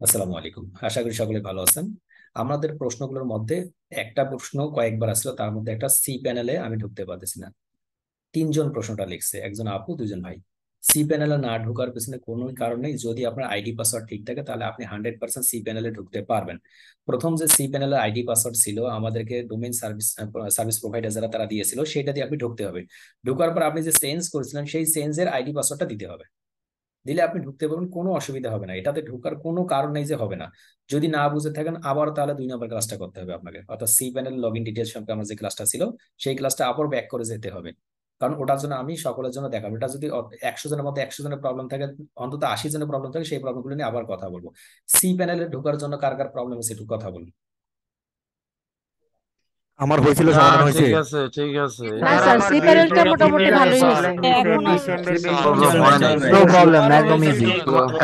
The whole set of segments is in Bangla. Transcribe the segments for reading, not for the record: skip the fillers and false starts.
আসসালামু আলাইকুম, আশা করি সকলে ভালো আছেন। আমাদের প্রশ্নগুলোর মধ্যে একটা প্রশ্ন কয়েকবার আসলো, তার মধ্যে একটা সি প্যানেলে আমি ঢুকতে পারতেছি না। তিনজন প্রশ্নটা লিখছে, একজন আপু, দুজন ভাই। সি প্যানেলে না ঢোকার পেছনে কোনো কারণ নেই। যদি আপনার আইডি পাসওয়ার্ড ঠিক থাকে তাহলে আপনি 100% সি প্যানেলে ঢুকতে পারবেন। প্রথম যে সি প্যানেলের আইডি পাসওয়ার্ড ছিল আমাদেরকে ডোমেইন সার্ভিস সার্ভিস প্রোভাইডার যারা তারা দিয়েছিল, সেটা দিয়ে আপনি ঢুকতে হবে। ঢোকার পর আপনি যে চেঞ্জ করেছিলেন সেই চেঞ্জের আইডি পাসওয়ার্ডটা দিতে হবে। দিলে আপনি ঢুকতে পারবেন, কোনো অসুবিধা হবে না, এটাতে ঢোকার কোনো কারণ নেই যে হবে না। যদি না বুঝে থাকেন আবার তাহলে 2 নম্বর ক্লাসটা করতে হবে আপনাকে, অর্থাৎ C panel log in details সম্পর্কে আমার যে ক্লাসটা ছিল সেই ক্লাসটা আবার ব্যাক করে যেতে হবে। কারণ ওটার জন্য আমি সকলের জন্য দেখাবো। এটা যদি 100 জনের মধ্যে 100 জনের প্রবলেম থাকে, অন্তত 80 জনের প্রবলেম থাকে, সেই প্রবলেমগুলো নিয়ে আবার কথা বলবো। সি প্যানেলে ঢোকার জন্য কার কার প্রবলেম আছে একটু কথা বলুন। আমার হয়েছিল, না, সমাধান হয়েছে। ঠিক আছে ঠিক আছে। না এবার স্যার, আমার সি বিএসবি প্যানেলটা এর মোটামুটি ইমেলে ভালোই হয়েছে। প্রবলেম হয় নাই। নো প্রবলেম, একদম ইজি।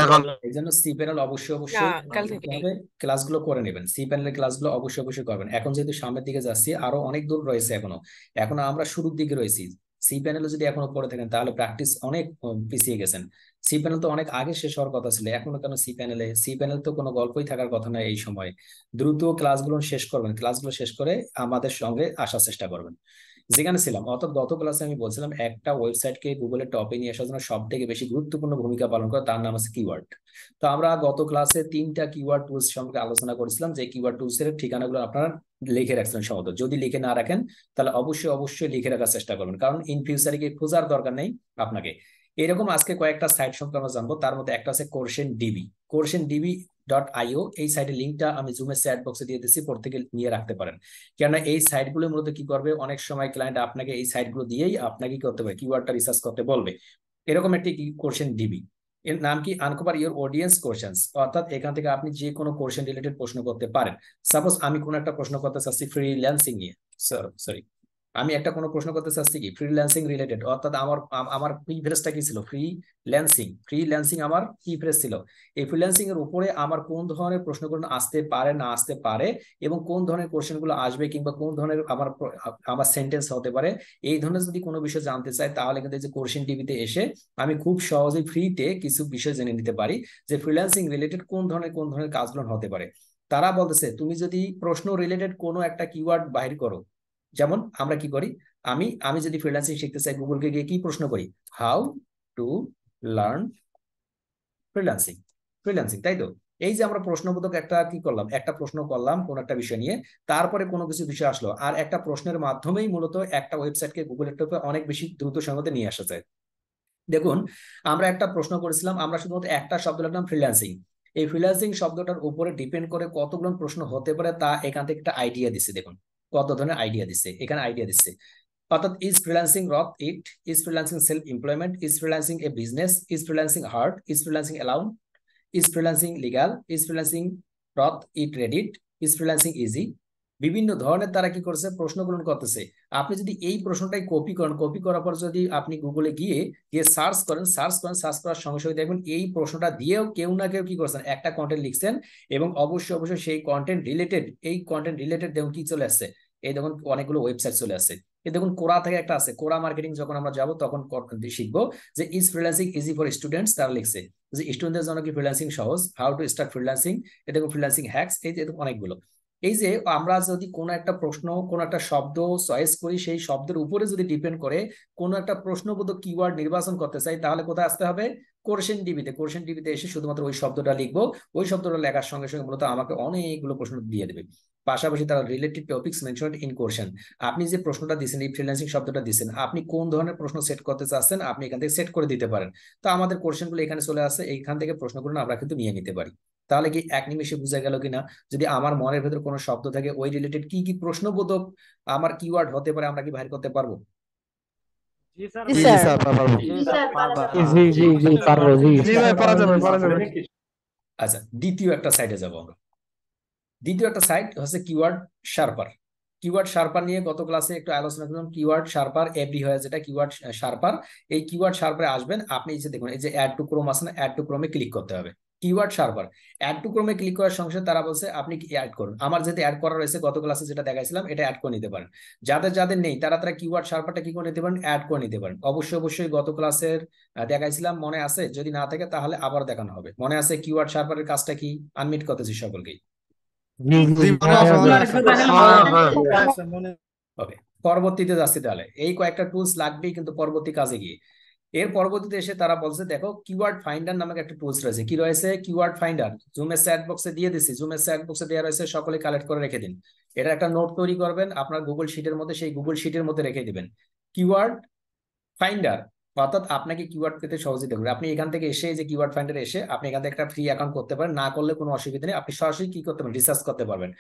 এখন এই জন্য সি প্যানেল অবশ্যই না, অবশ্যই কাল করতে থেকে হবে। ক্লাসগুলো করে নেবেন, সি প্যানেলের ক্লাসগুলো অবশ্যই অবশ্যই করবেন। এখন যেহেতু সামনের দিকে যাচ্ছি, আরো অনেক দূর রয়েছে এখনো। এখনো আমরা শুরুর দিকে রয়েছি। সি প্যানেলে যদি এখনো পড়ে থাকেন তাহলে প্র্যাকটিস অনেক পিছিয়ে গেছেন। সি প্যানেল তো অনেক আগে শেষ হওয়ার কথা ছিল, এখনো কেন সি প্যানেলে? সি প্যানেল তো কোনো গল্পই থাকার কথা নয় এই সময়। দ্রুত ক্লাসগুলো শেষ করবেন, ক্লাসগুলো শেষ করে আমাদের সঙ্গে আসার চেষ্টা করবেন। যেখানে ছিলাম, অর্থাৎ গত ক্লাসে আমি বলছিলাম একটা ওয়েবসাইটকে গুগলের টপে নিয়ে আসার জন্য সব থেকে বেশি গুরুত্বপূর্ণ ভূমিকা পালন করে তার নাম আছে কিওয়ার্ড। তো আমরা গত ক্লাসে 3টা কিওয়ার্ড টুলস সম্পর্কে আলোচনা করেছিলাম, যে কিওয়ার্ড টুলস এর ঠিকানাগুলো আপনারা লিখে রাখছেন সম্ভবত। যদি লিখে না রাখেন তাহলে অবশ্যই অবশ্যই লিখে রাখার চেষ্টা করবেন, কারণ ইন ফিউচারে কি খোঁজার দরকার নেই আপনাকে। এরকম আজকে কয়েকটা সাইট সম্পর্কে আমরা জানবো। তার মধ্যে একটা আছে কোর্সেন ডিবি। কোর্সেন ডিবি .io, এই সাইটের লিঙ্কটা আমি জুমের চ্যাট বক্সে দিয়ে দিচ্ছি, প্রত্যেকে নিয়ে রাখতে পারেন। কেননা এই সাইটগুলো মূলত কি করবে, অনেক সময় ক্লায়েন্ট আপনাকে এই সাইটগুলো দিয়েই আপনাকে কি করতে হবে, কিওয়ার্ডটা রিসার্চ করতে বলবে। এরকম একটি কোশ্চেন ডিবি, এর নাম কি আনকভার ইওর অডিয়েন্স কোশ্চেন্স, অর্থাৎ এখান থেকে আপনি যে কোনো কোশ্চেন রিলেটেড প্রশ্ন করতে পারেন। সাপোজ আমি কোনো একটা প্রশ্ন করতে চাচ্ছি ফ্রিল্যান্সিং নিয়ে, সরি, আমি একটা কোনো প্রশ্ন করতে চাচ্ছি কি ফ্রিল্যান্সিং রিলেটেড, অর্থাৎ আমার কি ফ্রেজটা কি ছিল, ফ্রিল্যান্সিং আমার কি ফ্রেজ ছিল। এই ফ্রিল্যান্সিং এর উপরে আমার কোন ধরনের প্রশ্নগুলো আসতে পারে না আসতে পারে, এবং কোন ধরনের কোশ্চেন গুলো আসবে, কিংবা কোন ধরনের আমার সেন্টেন্স হতে পারে, এই ধরনের যদি কোনো বিষয় জানতে চাই তাহলে কিন্তু এই যে কোশ্চেন টিভিতে এসে আমি খুব সহজেই ফ্রিতে কিছু বিষয় জেনে নিতে পারি, যে ফ্রিল্যান্সিং রিলেটেড কোন ধরনের কাজগুলো হতে পারে। তারা বলতেছে তুমি যদি প্রশ্ন রিলেটেড কোনো একটা কিওয়ার্ড বাহির করো, যেমন আমরা কি করি, আমি আমি যদি ফ্রিল্যান্সিং শিখতে চাই গুগলকে গিয়ে কি প্রশ্ন করি, হাউ টু লার্ন ফ্রিল্যান্সিং, তাই তো? এই যে আমরা প্রশ্নবোধক একটা কি করলাম, একটা প্রশ্ন করলাম কোন একটা বিষয় নিয়ে, তারপরে কোনো কিছু বিষয় আসলো, আর একটা প্রশ্নের মাধ্যমেই মূলত একটা ওয়েবসাইটকে গুগলের টপে অনেক বেশি দ্রুত সঙ্গতে নিয়ে আসা যায়। দেখুন, আমরা একটা প্রশ্ন করেছিলাম, আমরা শুধুমাত্র একটা শব্দ লিখলাম ফ্রিল্যান্সিং। এই ফ্রিল্যান্সিং শব্দটার উপরে ডিপেন্ড করে কতগুলো প্রশ্ন হতে পারে তা এখান থেকে একটা আইডিয়া দিচ্ছে। দেখুন কত ধরনের আইডিয়া দিচ্ছে, এখানে আইডিয়া দিচ্ছে। অর্থাৎ is freelancing worth it, is freelancing self employment, is freelancing a business, is freelancing hard, is freelancing alone, is freelancing legal, is freelancing worth it Reddit, is freelancing easy. বিভিন্ন ধরনের তারা কি করছে, প্রশ্নগুলো করতেছে। আপনি যদি এই প্রশ্নটাই কপি করেন, কপি করার পর যদি আপনি গুগলে গিয়ে গিয়ে সার্চ করার সঙ্গে সঙ্গে দেখবেন এই প্রশ্নটা দিয়েও কেউ না কেউ কি করছেন, একটা কন্টেন্ট লিখছেন, এবং অবশ্যই অবশ্যই সেই কন্টেন্ট রিলেটেড দেখুন কি চলে আসছে। এই দেখুন অনেকগুলো ওয়েবসাইট চলে আসছে। এই দেখুন কোরা থেকে একটা আছে, কোরা মার্কেটিং, যখন আমরা যাব তখন শিখবো যে is freelancing easy for students, তারা লিখছে যে স্টুডেন্টদের জন্য কি ফ্রিল্যান্সিং সহজ, হাউ টু স্টার্ট ফ্রিল্যান্সিং, এই দেখুন ফ্রিল্যান্সিং হ্যাকস, এই যে এরকম অনেকগুলো। এই যে আমরা যদি কোনো একটা প্রশ্ন, কোনো একটা শব্দ চয়েস করি, সেই শব্দের উপরে যদি ডিপেন্ড করে কোনো একটা প্রশ্নবোধক কিওয়ার্ড নির্বাচন করতে চাই, তাহলে কোথায় আসতে হবে, কোশ্চেন টিভিতে এসে শুধুমাত্র ওই শব্দটা লিখবো। ওই শব্দটা লেখার সঙ্গে সঙ্গে মূলত আমাকে অনেকগুলো প্রশ্ন দিয়ে দেবে। পাশাপাশি তারা related topics mentioned in question, আপনি যে প্রশ্নটা দিচ্ছেন, এই ফ্রিল্যান্সিং শব্দটা দিচ্ছেন, আপনি কোন ধরনের প্রশ্ন সেট করতে চাচ্ছেন আপনি এখান থেকে সেট করে দিতে পারেন। তো আমাদের কোশ্চেনগুলো এখানে চলে আসে, এইখান থেকে প্রশ্নগুলো আমরা কিন্তু নিয়ে নিতে পারি। তাহলে কি এক নিমিষে বোঝা গেল কিনা, যদি আমার মনের ভেতর কোনো শব্দ থাকে ওই রিলেটেড কি কি প্রশ্নবোধক আমার কিওয়ার্ড হতে পারে আমরা কি বাইর করতে পারবো? জি স্যার, জি জি জি স্যার। স্যার, পারবো। জি স্যার, পারবা। জি জি জি পারবো জি। জি ভাই, পারা যাবে পারা যাবে। আচ্ছা, দ্বিতীয় একটা সাইটে যাব আমরা। দ্বিতীয় একটা সাইট হচ্ছে কিওয়ার্ড শার্পার। কিওয়ার্ড শার্পার নিয়ে গত ক্লাসে একটু আলোচনা করলাম। কিওয়ার্ড শার্পার এভরি হয়, যেটা কিওয়ার্ড শার্পার, এই কিওয়ার্ড শার্পারে আসবেন আপনি। এই যে দেখুন, এই যে অ্যাড টু ক্রোম আছে না, অ্যাড টু ক্রোমে ক্লিক করতে হবে। Keyword server. অ্যাড টু ক্রমে ক্লিক করার সঙ্গে সঙ্গে তারা বলছে আপনি কি অ্যাড করুন। আমার যেটা অ্যাড করা রয়েছে গত ক্লাসে যেটা দেখাইছিলাম এটা অ্যাড করে নিতে পারেন। যাদের যাদের নেই তারা তারা কিওয়ার্ড সার্ভারটা কি করে নিতে পারেন, অ্যাড করে নিতে পারেন। অবশ্যই অবশ্যই গত ক্লাসের দেখাইছিলাম, মনে আছে? যদি না থাকে তাহলে আবার দেখানো হবে। মনে আছে কিওয়ার্ড সার্ভারের কাজটা কি? আনমিট করতেছি সকলকেই। জি জি জি মনে আছে মনে মনে আছে ওকে, পরবর্তীতে যাচ্ছি তাহলে। এই কয়েকটা টুলস লাগবেই কিন্তু পরবর্তী কাজে গিয়ে। এর পরবর্তীতে এসে তারা বলছে দেখো কিওয়ার্ড ফাইন্ডার নামক একটা টুলস রয়েছে। কি রয়েছে? Keyword finder. জুমের চ্যাট বক্সে দিয়ে দিছি, জুমের চ্যাট বক্সে দেওয়া রয়েছে, সকলে কালেক্ট করে রেখে দিন। এটা একটা নোট তৈরি করবেন আপনার গুগল শিটের মধ্যে, সেই গুগল শিটের মধ্যে রেখে দিবেন কিওয়ার্ড ফাইন্ডার। অর্থাৎ আপনাকে কিওয়ার্ড পেতে সহযোগিতা করবে। আপনি এখান থেকে এসে যে কিওয়ার্ড ফাইন্ডারে এসে আপনি এখান থেকে একটা ফ্রি অ্যাকাউন্ট করতে পারেন, না করলে কোনো অসুবিধা নেই। আপনি সরাসরি কি করতে পারেন, রিসার্চ করতে পারবেন।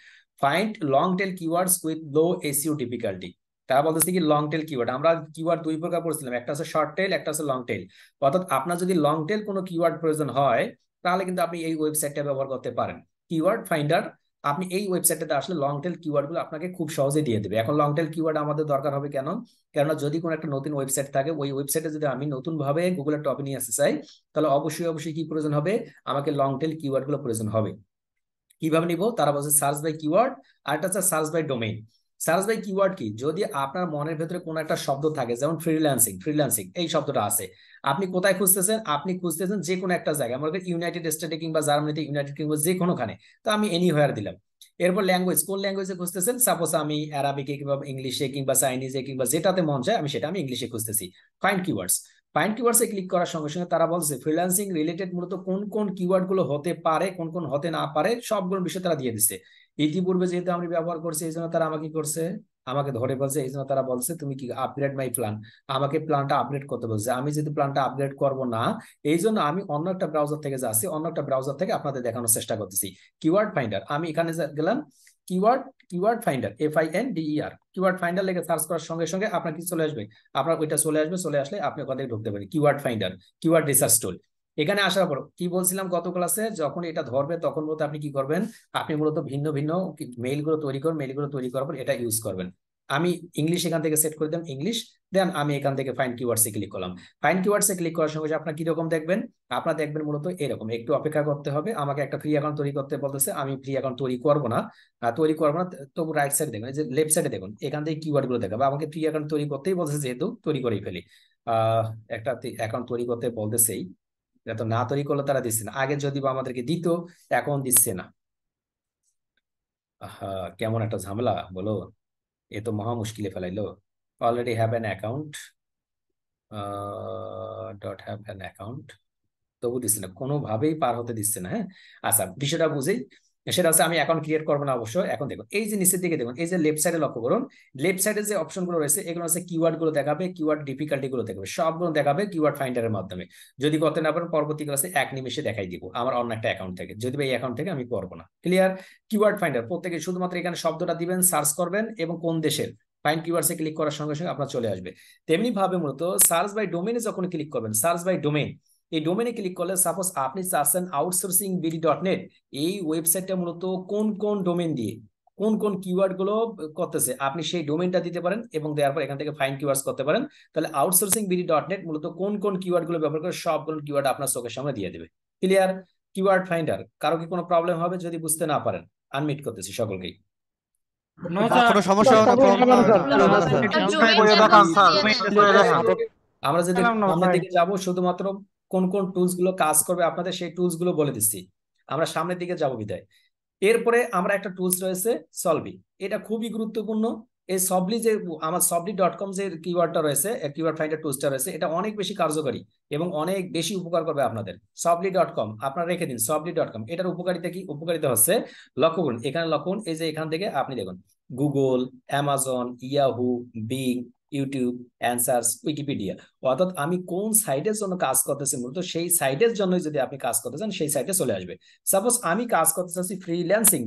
Find long tail keywords with low SEO difficulty. তারা বলতেছে কি লং টেল কিওয়ার্ড। আমরা কিওয়ার্ড দুই প্রকার পড়ছিলাম, একটা হচ্ছে শর্ট টেল, একটা হচ্ছে লং টেল। অর্থাৎ আপনার যদি লং টেল কোনো কিওয়ার্ড প্রয়োজন হয় তাহলে কিন্তু আপনি এই ওয়েবসাইটটা ব্যবহার করতে পারেন, কিওয়ার্ড ফাইন্ডার। আপনি এই ওয়েবসাইটটাতে আসলে লং টেল কিওয়ার্ড গুলো আপনাকে খুব সহজে দিয়ে দেবে। এখন লং টেল কিওয়ার্ড আমাদের দরকার হবে কেন? কেননা যদি কোনো একটা নতুন ওয়েবসাইট থাকে, ওই ওয়েবসাইটে যদি আমি নতুন ভাবে গুগলের টপে নিয়ে আসতে চাই তাহলে অবশ্যই অবশ্যই কি প্রয়োজন হবে, আমাকে লং টেল কিওয়ার্ড গুলো প্রয়োজন হবে। কিভাবে নিব? তারা বলছে সার্চ বাই কিওয়ার্ড, আর একটা হচ্ছে search by domain. Search by keyword কি? যদি আপনার মনের ভেতরে কোনো একটা শব্দ থাকে, যেমন ফ্রিল্যান্সিং, ফ্রিল্যান্সিং এই শব্দটা আছে, আপনি কোথায় খুঁজতেছেন? আপনি খুঁজতেছেন যে কোনো একটা জায়গায়, মনে করেন ইউনাইটেড স্টেটে কিংবা জার্মানিতে, ইউনাইটেড কিংবা যে কোনোখানে, তো আমি এনিহোয়ার দিলাম। এরপর ল্যাঙ্গুয়েজ, কোন ল্যাঙ্গুয়েজে খুঁজতেছেন? সাপোজ আমি অ্যারাবিকে কিংবা ইংলিশে কিংবা চাইনিজে কিংবা যেটাতে মন চায় আমি সেটা আমি ইংলিশে খুঁজতেছি। Find keywords. ফাইন্ড কিওয়ার্ডসে ক্লিক করার সঙ্গে সঙ্গে তারা বলছে ফ্রিল্যান্সিং রিলেটেড মূলত কোন কোন কিওয়ার্ড গুলো হতে পারে, কোন কোন হতে না পারে, সবগুলো বিষয় তারা দিয়ে দিচ্ছে। ইতিপূর্বে যেহেতু আমি ব্যবহার করছি এই জন্য তারা আমাকে কি করছে, আমাকে ধরে বলছে। এই জন্য তারা বলছে তুমি কি আপগ্রেড মাই প্ল্যান, আমাকে প্ল্যানটা আপগ্রেড করতে বলছে। আমি যদি প্ল্যানটা আপগ্রেড করব না, এই জন্য আমি অন্য একটা ব্রাউজার থেকে যাচ্ছি, অন্য একটা ব্রাউজার থেকে আপনাদের দেখানোর চেষ্টা করতেছি। কিওয়ার্ড ফাইন্ডার, আমি এখানে গেলাম, keyword keyword finder, FINDER। Keyword finder লেগে সার্চ করার সঙ্গে সঙ্গে আপনার কি চলে আসবে, আপনার ওইটা চলে আসবে। চলে আসলে আপনি ওখান থেকে ঢুকতে পারেন। কিওয়ার্ড ফাইন্ডার, কিওয়ার্ড রিসার্চ টুল। এখানে আসার পর কি বলছিলাম গত ক্লাসে, যখন এটা ধরবে তখন মূলত আপনি কি করবেন, আপনি মূলত ভিন্ন ভিন্ন মেইলগুলো তৈরি করবেন। মেইলগুলো তৈরি করার পর এটা ইউজ করবেন। আমি ইংলিশ এখান থেকে সেট করে দিলাম, ইংলিশ। দেন আমি এখান থেকে ফাইন্ড কিওয়ার্ডসে ক্লিক করলাম। ফাইন্ড কিওয়ার্ডসে ক্লিক করার সঙ্গে আপনার কিরকম দেখবেন, আপনার দেখবেন মূলত এরকম। একটু অপেক্ষা করতে হবে, আমাকে একটা ফ্রি অ্যাকাউন্ট তৈরি করতে বলতেছে। আমি ফ্রি অ্যাকাউন্ট তৈরি করবো না, তবু রাইট সাইডে দেখুন, এই যে লেফট সাইডে দেখুন, এখান থেকে কিওয়ার্ড গুলো দেখাবে। আমাকে ফ্রি অ্যাকাউন্ট তৈরি করতেই বলতেছে, যেহেতু তৈরি করেই ফেলি। একটা অ্যাকাউন্ট তৈরি করতে বলতেছেই, এটা তো না তৈরি করলে তারা দিচ্ছে না। আগে যদি বা আমাদেরকে দিত, এখন দিচ্ছে না। কেমন একটা ঝামেলা বলো, এ তো মহা মুশকিলে ফেলাইলো। অলরেডি হ্যাভ অ্যান অ্যাকাউন্ট, ডট হ্যাভ অ্যান অ্যাকাউন্ট, তবু দিচ্ছে না, কোনোভাবেই পার হতে দিচ্ছে না। হ্যাঁ, আচ্ছা বিষয়টা বুঝেই, সেটা হচ্ছে আমি অ্যাকাউন্ট ক্রিয়েট করবো না অবশ্য। এখন দেখুন এই যে নিচের দিকে দেখুন, এই যে লেফট সাইডে লক্ষ্য করুন, লেফট সাইডে যে অপশন গুলো রয়েছে এগুলো হচ্ছে কিওয়ার্ড গুলো দেখাবে, কিওয়ার্ড ডিফিকাল্টি গুলো দেখাবে, সবগুলো দেখাবে কিওয়ার্ড ফাইন্ডারের মাধ্যমে। যদি করতে না পারেন পরবর্তী ক্লাসে এক নিমিষে দেখাই দিব আমার অন্য একটা অ্যাকাউন্ট থেকে, যদি এই অ্যাকাউন্ট থেকে আমি করবো না। ক্লিয়ার? কিওয়ার্ড ফাইন্ডার প্রত্যেকে শুধুমাত্র এখানে শব্দটা দিবেন, সার্চ করবেন এবং কোন দেশের, ফাইন্ড কিওয়ার্ডসে ক্লিক করার সঙ্গে সঙ্গে আপনার চলে আসবে। তেমনি ভাবে মূলত সার্চ বাই ডোমেইনে যখন ক্লিক করবেন, সার্চ বাই ডোমেইন, এই ডোমেনে ক্লিক করলে সাপোজ আপনি চাচ্ছেন আউটসোর্সিং বিডি.নেট, এই ওয়েবসাইটটা মূলত কোন কোন ডোমেন দিয়ে কোন কোন কিওয়ার্ড গুলো করতেছে, আপনি সেই ডোমেনটা দিতে পারেন এবং দেওয়ার পর এখান থেকে ফাইন্ড কিওয়ার্ডস করতে পারেন। তাহলে আউটসোর্সিং বিডি.নেট মূলত কোন কোন কিওয়ার্ড গুলো ব্যবহার করে সবগুলো কিওয়ার্ড আপনার চোখের সামনে দিয়ে দেবে। ক্লিয়ার? Keyword finder. কারো কি কোনো প্রবলেম হবে যদি বুঝতে না পারেন? আনমিট করতেছি সকলকেই। কোনো সমস্যা হবে আমরা যদি সামনের দিকে যাব, শুধুমাত্র কোন কোন টুলস গুলো কাজ করবে আপনাদের সেই টুলস গুলো বলে দিচ্ছি। আমরা সামনের দিকে যাব বিদায়। এরপরে আমরা একটা টুলস রয়েছে সলভি, এটা খুবই গুরুত্বপূর্ণ। এই সবলি যে আমার সবলি.com যে কিওয়ার্ডটা রয়েছে, কিওয়ার্ড ফাইন্ডার টুলসটা রয়েছে, এটা অনেক বেশি কার্যকরী এবং অনেক বেশি উপকার করবে আপনাদের। সবলি.com আপনারা রেখে দিন। সবলি.com এটার উপকারিতা কি? উপকারিতা হচ্ছে, লক্ষ্য করুন এখানে, লক্ষ্য করুন এই যে এখান থেকে আপনি দেখুন Google, Amazon, Yahoo, being, YouTube, answers, Wikipedia. অর্থাৎ আমি কোন সাইটের জন্য কাজ করতেছি মূলত সেই সাইটের জন্যই যদি আপনি কাজ করতে চান সেই সাইটে চলে আসবে। সাপোজ আমি কাজ করতে চাচ্ছি ফ্রিল্যান্সিং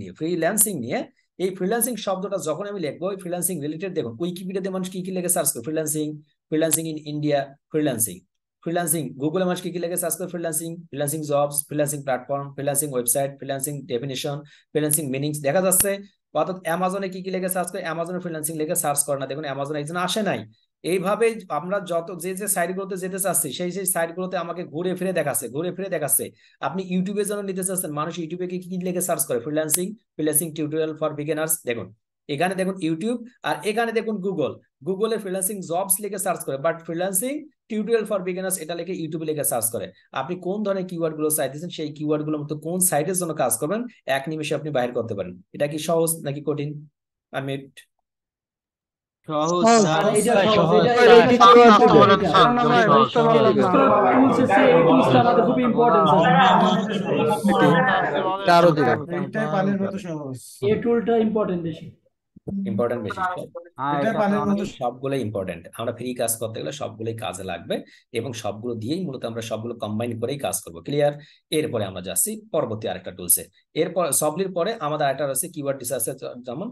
নিয়ে, এই ফ্রিল্যান্সিং শব্দটা যখন আমি লিখবো, ফ্রিল্যান্সিং রিলেটেড দেখুন উইকিপিডিয়াতে মানুষ কি কি লিখে সার্চ করে, freelancing, freelancing in India, freelancing, freelancing. গুগলে মানুষ কি কি লিখে সার্চ করে, freelancing, freelancing jobs, freelancing platform, freelancing website, freelancing definition, freelancing meanings দেখা যাচ্ছে। অর্থাৎ অ্যামাজনে কি কি লিখে সার্চ করে, অ্যামাজনে ফ্রিল্যান্সিং লিখে সার্চ করে না, দেখুন অ্যামাজনে একজন আসে নাই, এইভাবে আমরা যত যে সাইটগুলোতে যেতে চাচ্ছি সেই সাইটগুলোতে আমাকে ঘুরে ফিরে দেখাচ্ছে। আপনি ইউটিউবের জন্য নিতে চাচ্ছেন, মানুষ ইউটিউবে কি কি লিখে সার্চ করে, ফ্রিল্যান্সিং টিউটোরিয়াল ফর বিগিনার্স, দেখুন এখানে দেখুন ইউটিউব, আর এখানে দেখুন গুগলে ফ্রিল্যান্সিং জবস লিখে সার্চ করে, but freelancing tutorial for beginners এটা লিখে ইউটিউবে লিখে সার্চ করে। আপনি কোন ধরনের কিওয়ার্ড গুলো চাইতেছেন, সেই কিওয়ার্ড গুলোর মতো কোন সাইটের জন্য কাজ করবেন, এক নিমিষে আপনি বাইর করতে পারেন। এটা কি সহজ নাকি কঠিন? আমি সহজ সহজ, স্যার। এটা সহজ, সহজ। এটা এই কিছু এটা আছে। বলেন স্যার, না, খুবই ভাই, সহজ। বুঝতে পারলাম না। টুলস আছে, এই টুলসটা আমাদের খুবই ইম্পর্টেন্ট স্যার। এটা আরো দিন। এটাই পানির মতো সহজ। এই টুলটা ইম্পর্টেন্ট বেশি। ইম্পর্টেন্ট বেশি। এটা পানির মতো সবগুলো ইম্পর্টেন্ট, আমরা ফ্রি কাজ করতে গেলে সবগুলোই কাজে লাগবে এবং সবগুলো দিয়েই মূলত আমরা সবগুলো কম্বাইন করেই কাজ করব। ক্লিয়ার? এরপরে আমরা যাচ্ছি পরবর্তী আরেকটা টুলসে। এরপর সবলির পরে আমাদের আরেকটা রয়েছে কিওয়ার্ড রিসার্চ আছে, যেমন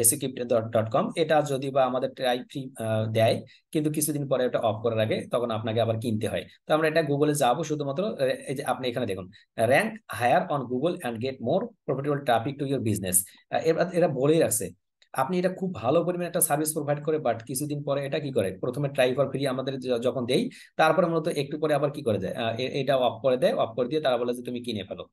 acscript.com। এটা যদি বা আমাদের ট্রাই ফ্রি দেয়, কিন্তু কিছুদিন পরে এটা অফ করার আগে তখন আপনাকে আবার কিনতে হয়। তো আমরা এটা গুগলে যাবো শুধুমাত্র, এই যে আপনি এখানে দেখুন, rank higher on Google and get more profitable traffic to your business. এরা বলেই রাখছে আপনি এটা খুব ভালো পরিমাণে একটা সার্ভিস প্রোভাইড করে, বাট কিছুদিন পরে এটা কি করে, প্রথমে ট্রাই ফর ফ্রি আমাদের যখন দেই, তারপরে মূলত একটু পরে আবার কি করে দেয়, এটা অফ করে দেয়। অফ করে দিয়ে তারা বলে যে তুমি কিনে ফেলো।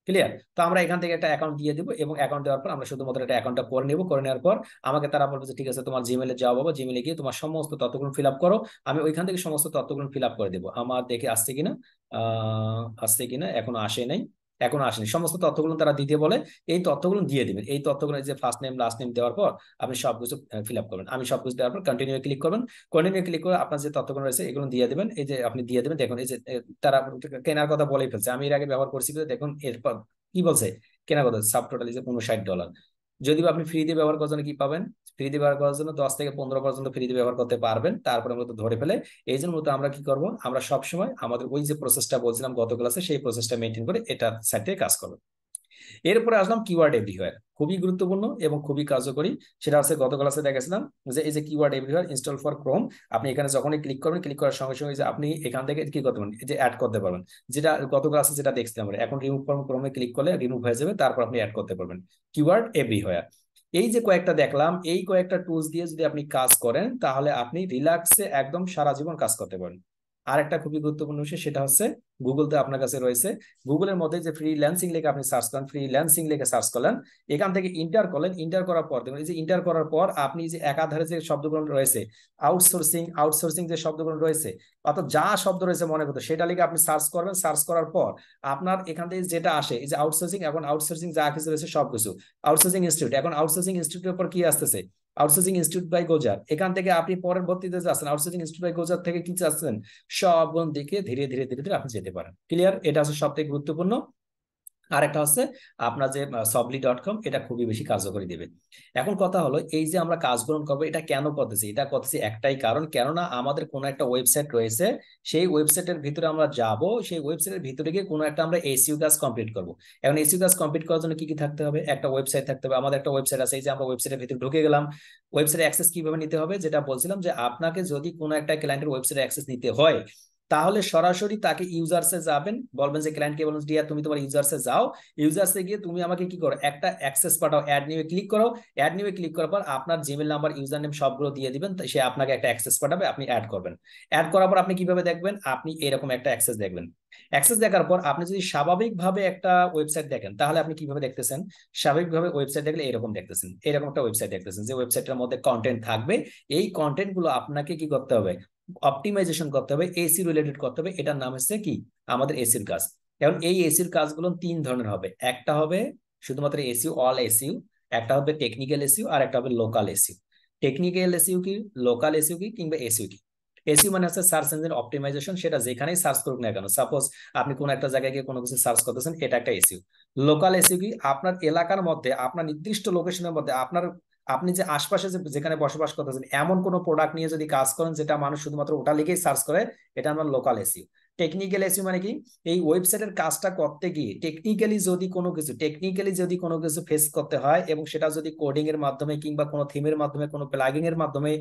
ক্লিয়ার? তো আমরা এখান থেকে একটা অ্যাকাউন্ট দিয়ে দিব এবং অ্যাকাউন্ট দেওয়ার পর আমরা শুধুমাত্র একটা অ্যাকাউন্টটা করে নেব। করে নেওয়ার পর আমাকে তারা বলবে যে ঠিক আছে, তোমার জিমেলে যাও বাবা, জিমেলে গিয়ে তোমার সমস্ত তথ্যগুলো ফিল আপ করো। আমি ওইখান থেকে সমস্ত তথ্যগুলো ফিল আপ করে দেবো। আমার দেখে আসছে কিনা, এখনো আসে নাই, এখনো আসেনি। সমস্ত তথ্যগুলো তারা দিতে বলে, এই তথ্যগুলো দিয়ে দিবেন। এই তথ্যগুলো যে ফার্স্ট নেম লাস্ট নেম দেওয়ার পর আপনি সবকিছু ফিল আপ করবেন। আমি সবকিছু দেওয়ার পর কন্টিনিউ ক্লিক করবেন। কন্টিনিউ ক্লিক করে আপনার যে তথ্যগুলো রয়েছে এগুলো দিয়ে দেবেন। এই যে আপনি দিয়ে দেবেন, দেখুন এই যে তারা কেনার কথা বলেই ফেলছে। আমি এর আগে ব্যবহার করছি, দেখুন এরপর কি বলছে, কেনার কথা সাব টোটাল ইজ $59। যদি আপনি ফ্রি দিয়ে ব্যবহার করার জন্য কি পাবেন, ফ্রি দিয়ে ব্যবহার করার জন্য 10 থেকে 15 পর্যন্ত ফ্রি দিয়ে ব্যবহার করতে পারবেন। তারপরে মূলত ধরে ফেলে। এই জন্য মূলত আমরা কি করব, আমরা সবসময় আমাদের ওই যে প্রসেসটা বলছিলাম গত ক্লাসে, সেই প্রসেসটা মেনটেন করে এটা সাইটে কাজ করবো। এরপরে আসলাম কিওয়ার্ড এভরিওয়্যার, খুবই গুরুত্বপূর্ণ এবং খুবই কার্যকরী। সেটা হচ্ছে গত ক্লাসে দেখেছিলাম যে এই যে keyword everywhere install for Chrome, আপনি এখানে যখনই ক্লিক করবেন, ক্লিক করার সঙ্গে সঙ্গে যে আপনি এখান থেকে কি করতে পারেন, এই যে অ্যাড করতে পারবেন। যেটা গত ক্লাসে যেটা দেখছিলাম আমরা, এখন রিমুভ ফ্রম ক্রোমে ক্লিক করলে রিমুভ হয়ে যাবে, তারপর আপনি অ্যাড করতে পারবেন কিওয়ার্ড এভরিওয়্যার। এই যে কয়েকটা দেখলাম, এই কয়েকটা টুলস দিয়ে যদি আপনি কাজ করেন, তাহলে আপনি রিল্যাক্সে একদম সারা জীবন কাজ করতে পারেন। আর একটা খুবই গুরুত্বপূর্ণ বিষয়, সেটা হচ্ছে গুগলতে আপনার কাছে রয়েছে, গুগলের মধ্যে যে ফ্রিল্যান্সিং লিখে আপনি সার্চ করেন, ফ্রিল্যান্সিং লিখে সার্চ করলেন, এখান থেকে ইন্টার করলেন, ইন্টার করার পর দেখুন এই যে ইন্টার করার পর আপনি যে একাধারে যে শব্দগুলো রয়েছে, আউটসোর্সিং যে শব্দগুলো রয়েছে, অর্থাৎ যা শব্দ রয়েছে মনে করতে, সেটা লিখে আপনি সার্চ করবেন। সার্চ করার পর আপনার এখান থেকে যেটা আসে, এই যে আউটসোর্সিং, এখন আউটসোর্সিং যা কিছু রয়েছে সবকিছু আউটসোর্সিং ইনস্টিটিউট, এখন আউটসোর্সিং ইনস্টিটিউটের পর কি আসতেছে, আউটসোর্সিং ইনস্টিটিউট বাই গোজার। এখান থেকে আপনি পরবর্তীতে যাচ্ছেন আউটসোর্সিং ইনস্টিটিউট বাই গোজার থেকে কি চাচ্ছেন, সব দিকে ধীরে ধীরে ধীরে ধীরে আপনি যেতে পারেন। ক্লিয়ার? এটা হচ্ছে সব থেকে গুরুত্বপূর্ণ। আর একটা হচ্ছে আপনার যে সবলি.com, এটা খুবই বেশি কার্যকরী দেবে। এখন কথা হলো, এই যে আমরা কাজ গ্রহণ করবো, এটা কেন করতেছি? এটা করতেছি একটাই কারণ, কেননা আমাদের কোনো একটা ওয়েবসাইট রয়েছে, সেই ওয়েবসাইটের ভিতরে আমরা যাব, সেই ওয়েবসাইটের ভিতরে গিয়ে কোনো একটা আমরা এসইও কাজ কমপ্লিট করব। এখন এসইও কাজ কমপ্লিট করার জন্য কি কি থাকতে হবে, একটা ওয়েবসাইট থাকতে হবে। আমাদের একটা ওয়েবসাইট আছে, এই যে আমরা ওয়েবসাইটের ভিতরে ঢুকে গেলাম। ওয়েবসাইটে অ্যাক্সেস কিভাবে নিতে হবে, যেটা বলছিলাম যে আপনাকে যদি কোনো একটা ক্লায়েন্টের ওয়েবসাইটে অ্যাক্সেস নিতে হয়, তাহলে সরাসরি তাকে ইউজার্সে যাবেন, বলবেন যে ক্লায়েন্টকে বলুন ডিয়ার তুমি তোমার ইউজার্সে যাও, ইউজার্সে গিয়ে তুমি আমাকে কি করো, একটা অ্যাক্সেস পাঠাও, অ্যাড নিউ ক্লিক করো। অ্যাড নিউ ক্লিক করার পর আপনার জিমেল নাম্বার, ইউজার নেম সবগুলো দিয়ে দিবেন, সে আপনাকে একটা অ্যাক্সেস পাঠাবে, আপনি অ্যাড করবেন। অ্যাড করার পর আপনি কিভাবে দেখবেন, আপনি এরকম একটা অ্যাক্সেস দেখবেন। অ্যাক্সেস দেখার পর আপনি যদি স্বাভাবিকভাবে একটা ওয়েবসাইট দেখেন, তাহলে আপনি কিভাবে দেখতেছেন, স্বাভাবিকভাবে ওয়েবসাইট দেখলে এরকম দেখতেছেন, এরকম একটা ওয়েবসাইট দেখতেছেন, যে ওয়েবসাইটের মধ্যে কন্টেন্ট থাকবে। এই কন্টেন্ট গুলো আপনাকে কি করতে হবে, অপটিমাইজেশন করতে হবে, এসি রিলেটেড করতে হবে। এটার নাম হচ্ছে কি, আমাদের এসির কাজ। এখন এই এসির কাজগুলো 3 ধরনের হবে। একটা হবে শুধুমাত্র এসইও, অল এসইও, একটা হবে টেকনিক্যাল এসইও, আর একটা হবে লোকাল এসইও। টেকনিক্যাল এসইও কি, লোকাল এসইও কি, কিংবা এসইও কি? এসইও মানে হচ্ছে সার্চ ইঞ্জিন অপটিমাইজেশন, সেটা যেখানেই সার্চ করুক না কেন, সাপোজ আপনি কোন একটা জায়গায় গিয়ে কোনো কিছু সার্চ করতেছেন, এটা একটা এসইও। লোকাল এসইও কি, আপনার এলাকার মধ্যে, আপনার নির্দিষ্ট লোকেশনের মধ্যে, আপনি যে আশপাশে যেখানে বসবাস করতেছেন, এমন কোনো প্রোডাক্ট নিয়ে যদি কাজ করেন যেটা মানুষ শুধুমাত্র ওটা লিখেই সার্চ করে, এটা আমরা লোকাল এসইও। টেকনিক্যাল এসইও মানে কি, এই ওয়েবসাইটের কাজটা করতে গিয়ে টেকনিক্যালি যদি কোনো কিছু ফেস করতে হয়, এবং সেটা যদি কোডিং এর মাধ্যমে কিংবা কোনো থিমের মাধ্যমে, কোনো প্লাগিং এর মাধ্যমে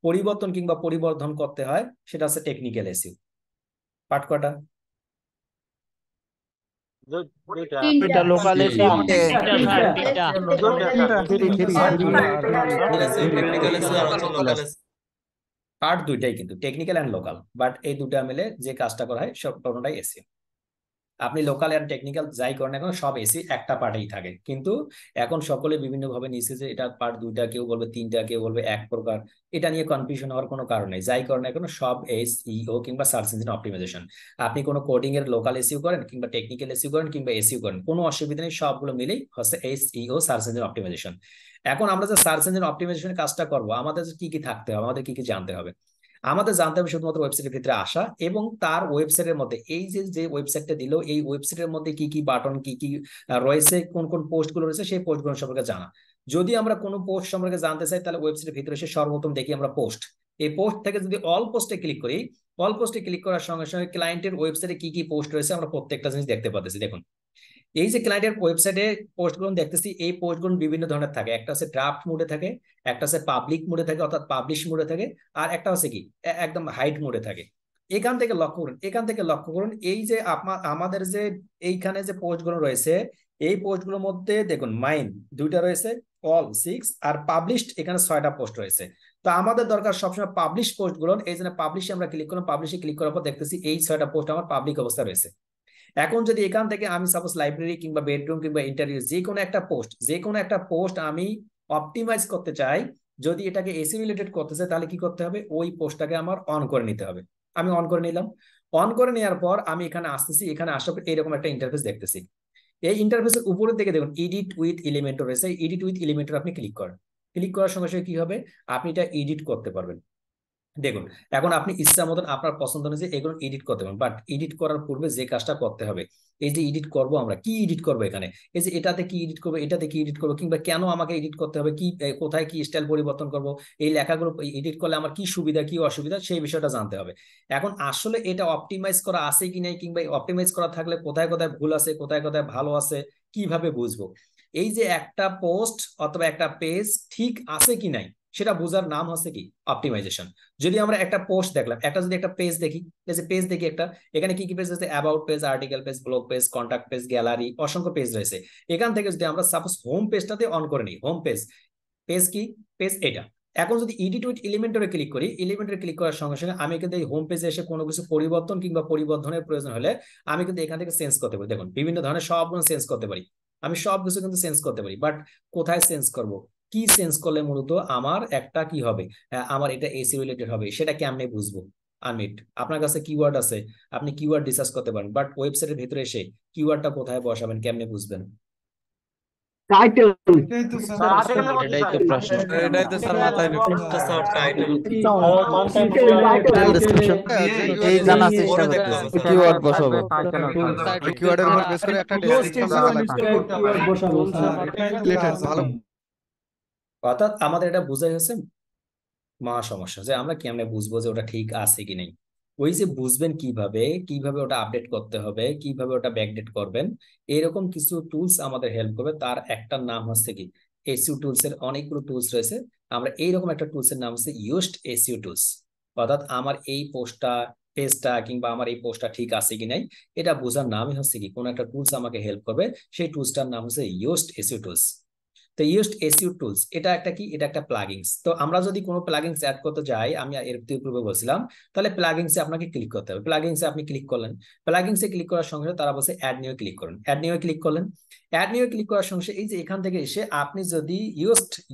পরিবর্তন কিংবা পরিবর্ধন করতে হয়, সেটা হচ্ছে টেকনিক্যাল এসইও। পাঠ কটা? এটা লোকাল এসিও, পার্ট দুইটাই কিন্তু টেকনিক্যাল এন্ড লোকাল, বাট এই দুটা মিলে যে কাজটা করা হয় সব টোটালটাই এসিও। আপনি লোকাল এন্ড টেকনিক্যাল যাই করেন এখন সব এসি একটা পার্টেই থাকে, কিন্তু এখন সকলে বিভিন্ন ভাবে নিচ্ছে যে এটা পার্ট দুইটা, কেউ বলবে তিনটা, কেউ বলবে এক প্রকার। এটা নিয়ে কনফিউশন হওয়ার কোনো কারণ নেই, যাই করেন এখন সব এসইও কিংবা সার্চ ইঞ্জিন অপটিমাইজেশন। আপনি কোনো কোডিং এর লোকাল এসইও করেন কিংবা টেকনিক্যাল এসইও করেন কিংবা এসইও করেন, কোনো অসুবিধা নেই, সবগুলো মিলেই হচ্ছে এসইও সার্চ ইঞ্জিন অপটিমাইজেশন। এখন আমরা যে সার্চ ইঞ্জিন অপটিমাইজেশন কাজটা করবো, আমাদের কি কি থাকতে হবে, আমাদের কি কি জানতে হবে? আমাদের জানতে হবে শুধুমাত্র ওয়েবসাইটের ভিতরে আসা এবং তার ওয়েবসাইটের মধ্যে এই যে যে ওয়েবসাইটটা দিল, এই ওয়েবসাইটের মধ্যে কি কি বাটন, কি কি রয়েছে, কোন কোন পোস্ট গুলো রয়েছে, সেই পোস্ট গুলো সম্পর্কে জানা। যদি আমরা কোনো পোস্ট সম্পর্কে জানতে চাই, তাহলে ওয়েবসাইটের ভিতরে এসে সর্বপ্রথম দেখি আমরা পোস্ট। এই পোস্ট থেকে যদি অল পোস্টে ক্লিক করি, অল পোস্টে ক্লিক করার সঙ্গে সঙ্গে ক্লায়েন্টের ওয়েবসাইটে কি কি পোস্ট রয়েছে আমরা প্রত্যেকটা জিনিস দেখতে পাচ্ছি। দেখুন, এই যে ক্লায়েন্টের ওয়েবসাইটে পোস্টগুলো দেখতেছি, এই পোস্টগুলো বিভিন্ন ধরনের থাকে। একটা হচ্ছে ড্রাফট মোডে থাকে, একটা হচ্ছে পাবলিক মোডে থাকে অর্থাৎ পাবলিশ মোডে থাকে, আর একটা হচ্ছে কি একদম হাইড মোডে থাকে। এখান থেকে লক্ষ্য করুন, এখান থেকে লক্ষ্য করুন, এই যে আমাদের যে এইখানে যে পোস্টগুলো রয়েছে, এই পোস্টগুলোর মধ্যে দেখুন মাইন দুইটা রয়েছে, অল 6, আর পাবলিশড এখানে 6টা পোস্ট রয়েছে। তো আমাদের দরকার সবসময় পাবলিশ পোস্টগুলো, এই জন্য পাবলিশে আমরা ক্লিক করলাম। পাবলিশে ক্লিক করার পর দেখতেছি এই 6টা পোস্ট আমার পাবলিক অবস্থা রয়েছে। এখন যদি এখান থেকে আমি সাপোজ লাইব্রেরি কিংবা বেডরুম কিংবা ইন্টারভিউ যে কোনো একটা পোস্ট আমি অপটিমাইজ করতে চাই, যদি এটাকে এসি রিলেটেড করতে চাই, তাহলে কি করতে হবে, ওই পোস্টটাকে আমার অন করে নিতে হবে। আমি অন করে নিলাম। অন করে নেওয়ার পর আমি এখানে আসতেছি, এখানে আসার পর এরকম একটা ইন্টারফেস দেখতেছি। এই ইন্টারফেসের উপরের দিকে দেখুন এডিট উইথ এলিমেন্টর রয়েছে, এডিট উইথ এলিমেন্টর আপনি ক্লিক করেন। ক্লিক করার সঙ্গে সঙ্গে কি হবে, আপনি এটা এডিট করতে পারবেন। দেখুন, এখন আপনি ইচ্ছা মতন আপনার পছন্দ অনুযায়ী এগুলো এডিট করতে পারেন, বাট এডিট করার পূর্বে যে কাজটা করতে হবে, এই যে এডিট করব, আমরা কি এডিট করব এখানে, এই যে এটাতে কি এডিট করবো, এটাতে কি এডিট করবো, কিংবা কেন আমাকে এডিট করতে হবে, কি কোথায় কি স্টাইল পরিবর্তন করব, এই লেখাগুলো এডিট করলে আমার কি সুবিধা কি অসুবিধা, সেই বিষয়টা জানতে হবে। এখন আসলে এটা অপটিমাইজ করা আছে কি নাই, কিংবা অপটিমাইজ করা থাকলে কোথায় কোথায় ভুল আছে, কোথায় কোথায় ভালো আছে, কিভাবে বুঝবো? এই যে একটা পোস্ট অথবা একটা পেজ ঠিক আছে কি নাই, সেটা বোঝার নাম হচ্ছে কি অপটিমাইজেশন। যদি আমরা একটা পোস্ট দেখলাম, যদি একটা পেজ দেখি, পেজ দেখি একটা, এখানে কি কি পেজ রয়েছে, about page, article page, blog page, contact page, gallery, অসংখ্য পেজ রয়েছে। এখান থেকে যদি আমরা সাপোজ হোম পেজটাতে অন করে নিই, হোম পেজ, পেজ কি পেজ এটা। এখন যদি এডিট উইথ এলিমেন্টরে ক্লিক করি, এলিমেন্টরে ক্লিক করার সঙ্গে সঙ্গে আমি কিন্তু এই হোম পেজে এসে কোনো কিছু পরিবর্তন কিংবা পরিবর্ধনের প্রয়োজন হলে আমি কিন্তু এখান থেকে চেঞ্জ করতে পারি। দেখুন, বিভিন্ন ধরনের সবগুলো চেঞ্জ করতে পারি, আমি সবকিছু কিন্তু চেঞ্জ করতে পারি, বাট কোথায় চেঞ্জ করব, কি চেঞ্জ করলে মূলত আমার একটা কি হবে, আমার এটা এসি রিলেটেড হবে, সেটা কেমনে বুঝবো? আনমিট আপনার কাছে কিওয়ার্ড আছে, আপনি কিওয়ার্ড রিসার্চ করতে পারেন, বাট ওয়েবসাইটের ভিতরে এসে কিওয়ার্ডটা কোথায় বসাবেন, কেমনে বুঝবেন? টাইটেল এটাই তো স্যার এটাই তো প্রশ্ন। এটাই তো স্যার মাথায় ঢুকছে স্যার, টাইটেল টাইটেল ডেসক্রিপশন এই জানা চেষ্টা পরে দেখতেছি করতেছি স্যার। কিওয়ার্ড বসাবো কিওয়ার্ডের উপর বেস করে একটা ডেসক্রিপশন কিওয়ার্ড বসাবো স্যার। এটাই তো রিলেটেড কাজ। ভালো। অর্থাৎ আমাদের এটা বোঝাই হচ্ছে সমস্যা, যে আমরা কেমনে বুঝবো যে ওটা ঠিক আছে কি নেই। ওই যে বুঝবেন কিভাবে, কিভাবে ওটা আপডেট করতে হবে, কিভাবে ওটা ব্যাকডেট করবেন, এরকম কিছু টুলস আমাদের হেল্প করবে। তার একটা নাম হচ্ছে কি এসইও টুলস। এর অনেকগুলো টুলস রয়েছে, আমরা এইরকম একটা টুলস এর নাম হচ্ছে ইউজড এসইও টুলস। অর্থাৎ আমার এই পোস্টটা, পেজটা কিংবা আমার এই পোস্টটা ঠিক আছে কি নাই, এটা বোঝার নামই হচ্ছে কি কোন একটা টুলস আমাকে হেল্প করবে, সেই টুলসটার নাম হচ্ছে ইউজড এসইও টুলস। তো ইউজড এসইও টুলস এটা একটা কি, এটা একটা প্লাগইনস। তো আমরা যদি কোনো প্লাগইনস অ্যাড করতে যাই, আমি এর পূর্বে বলছিলাম, তাহলে প্লাগইনসে আপনাকে ক্লিক করতে হবে। প্লাগইনসে আপনি ক্লিক করলেন, প্লাগইনসে ক্লিক করার সঙ্গে সঙ্গে তারা বলছে অ্যাড নিউ ক্লিক করুন। অ্যাড নিউ ক্লিক করলেন, অ্যাড নিউ ক্লিক করার সঙ্গে এই যে এখান থেকে এসে আপনি যদি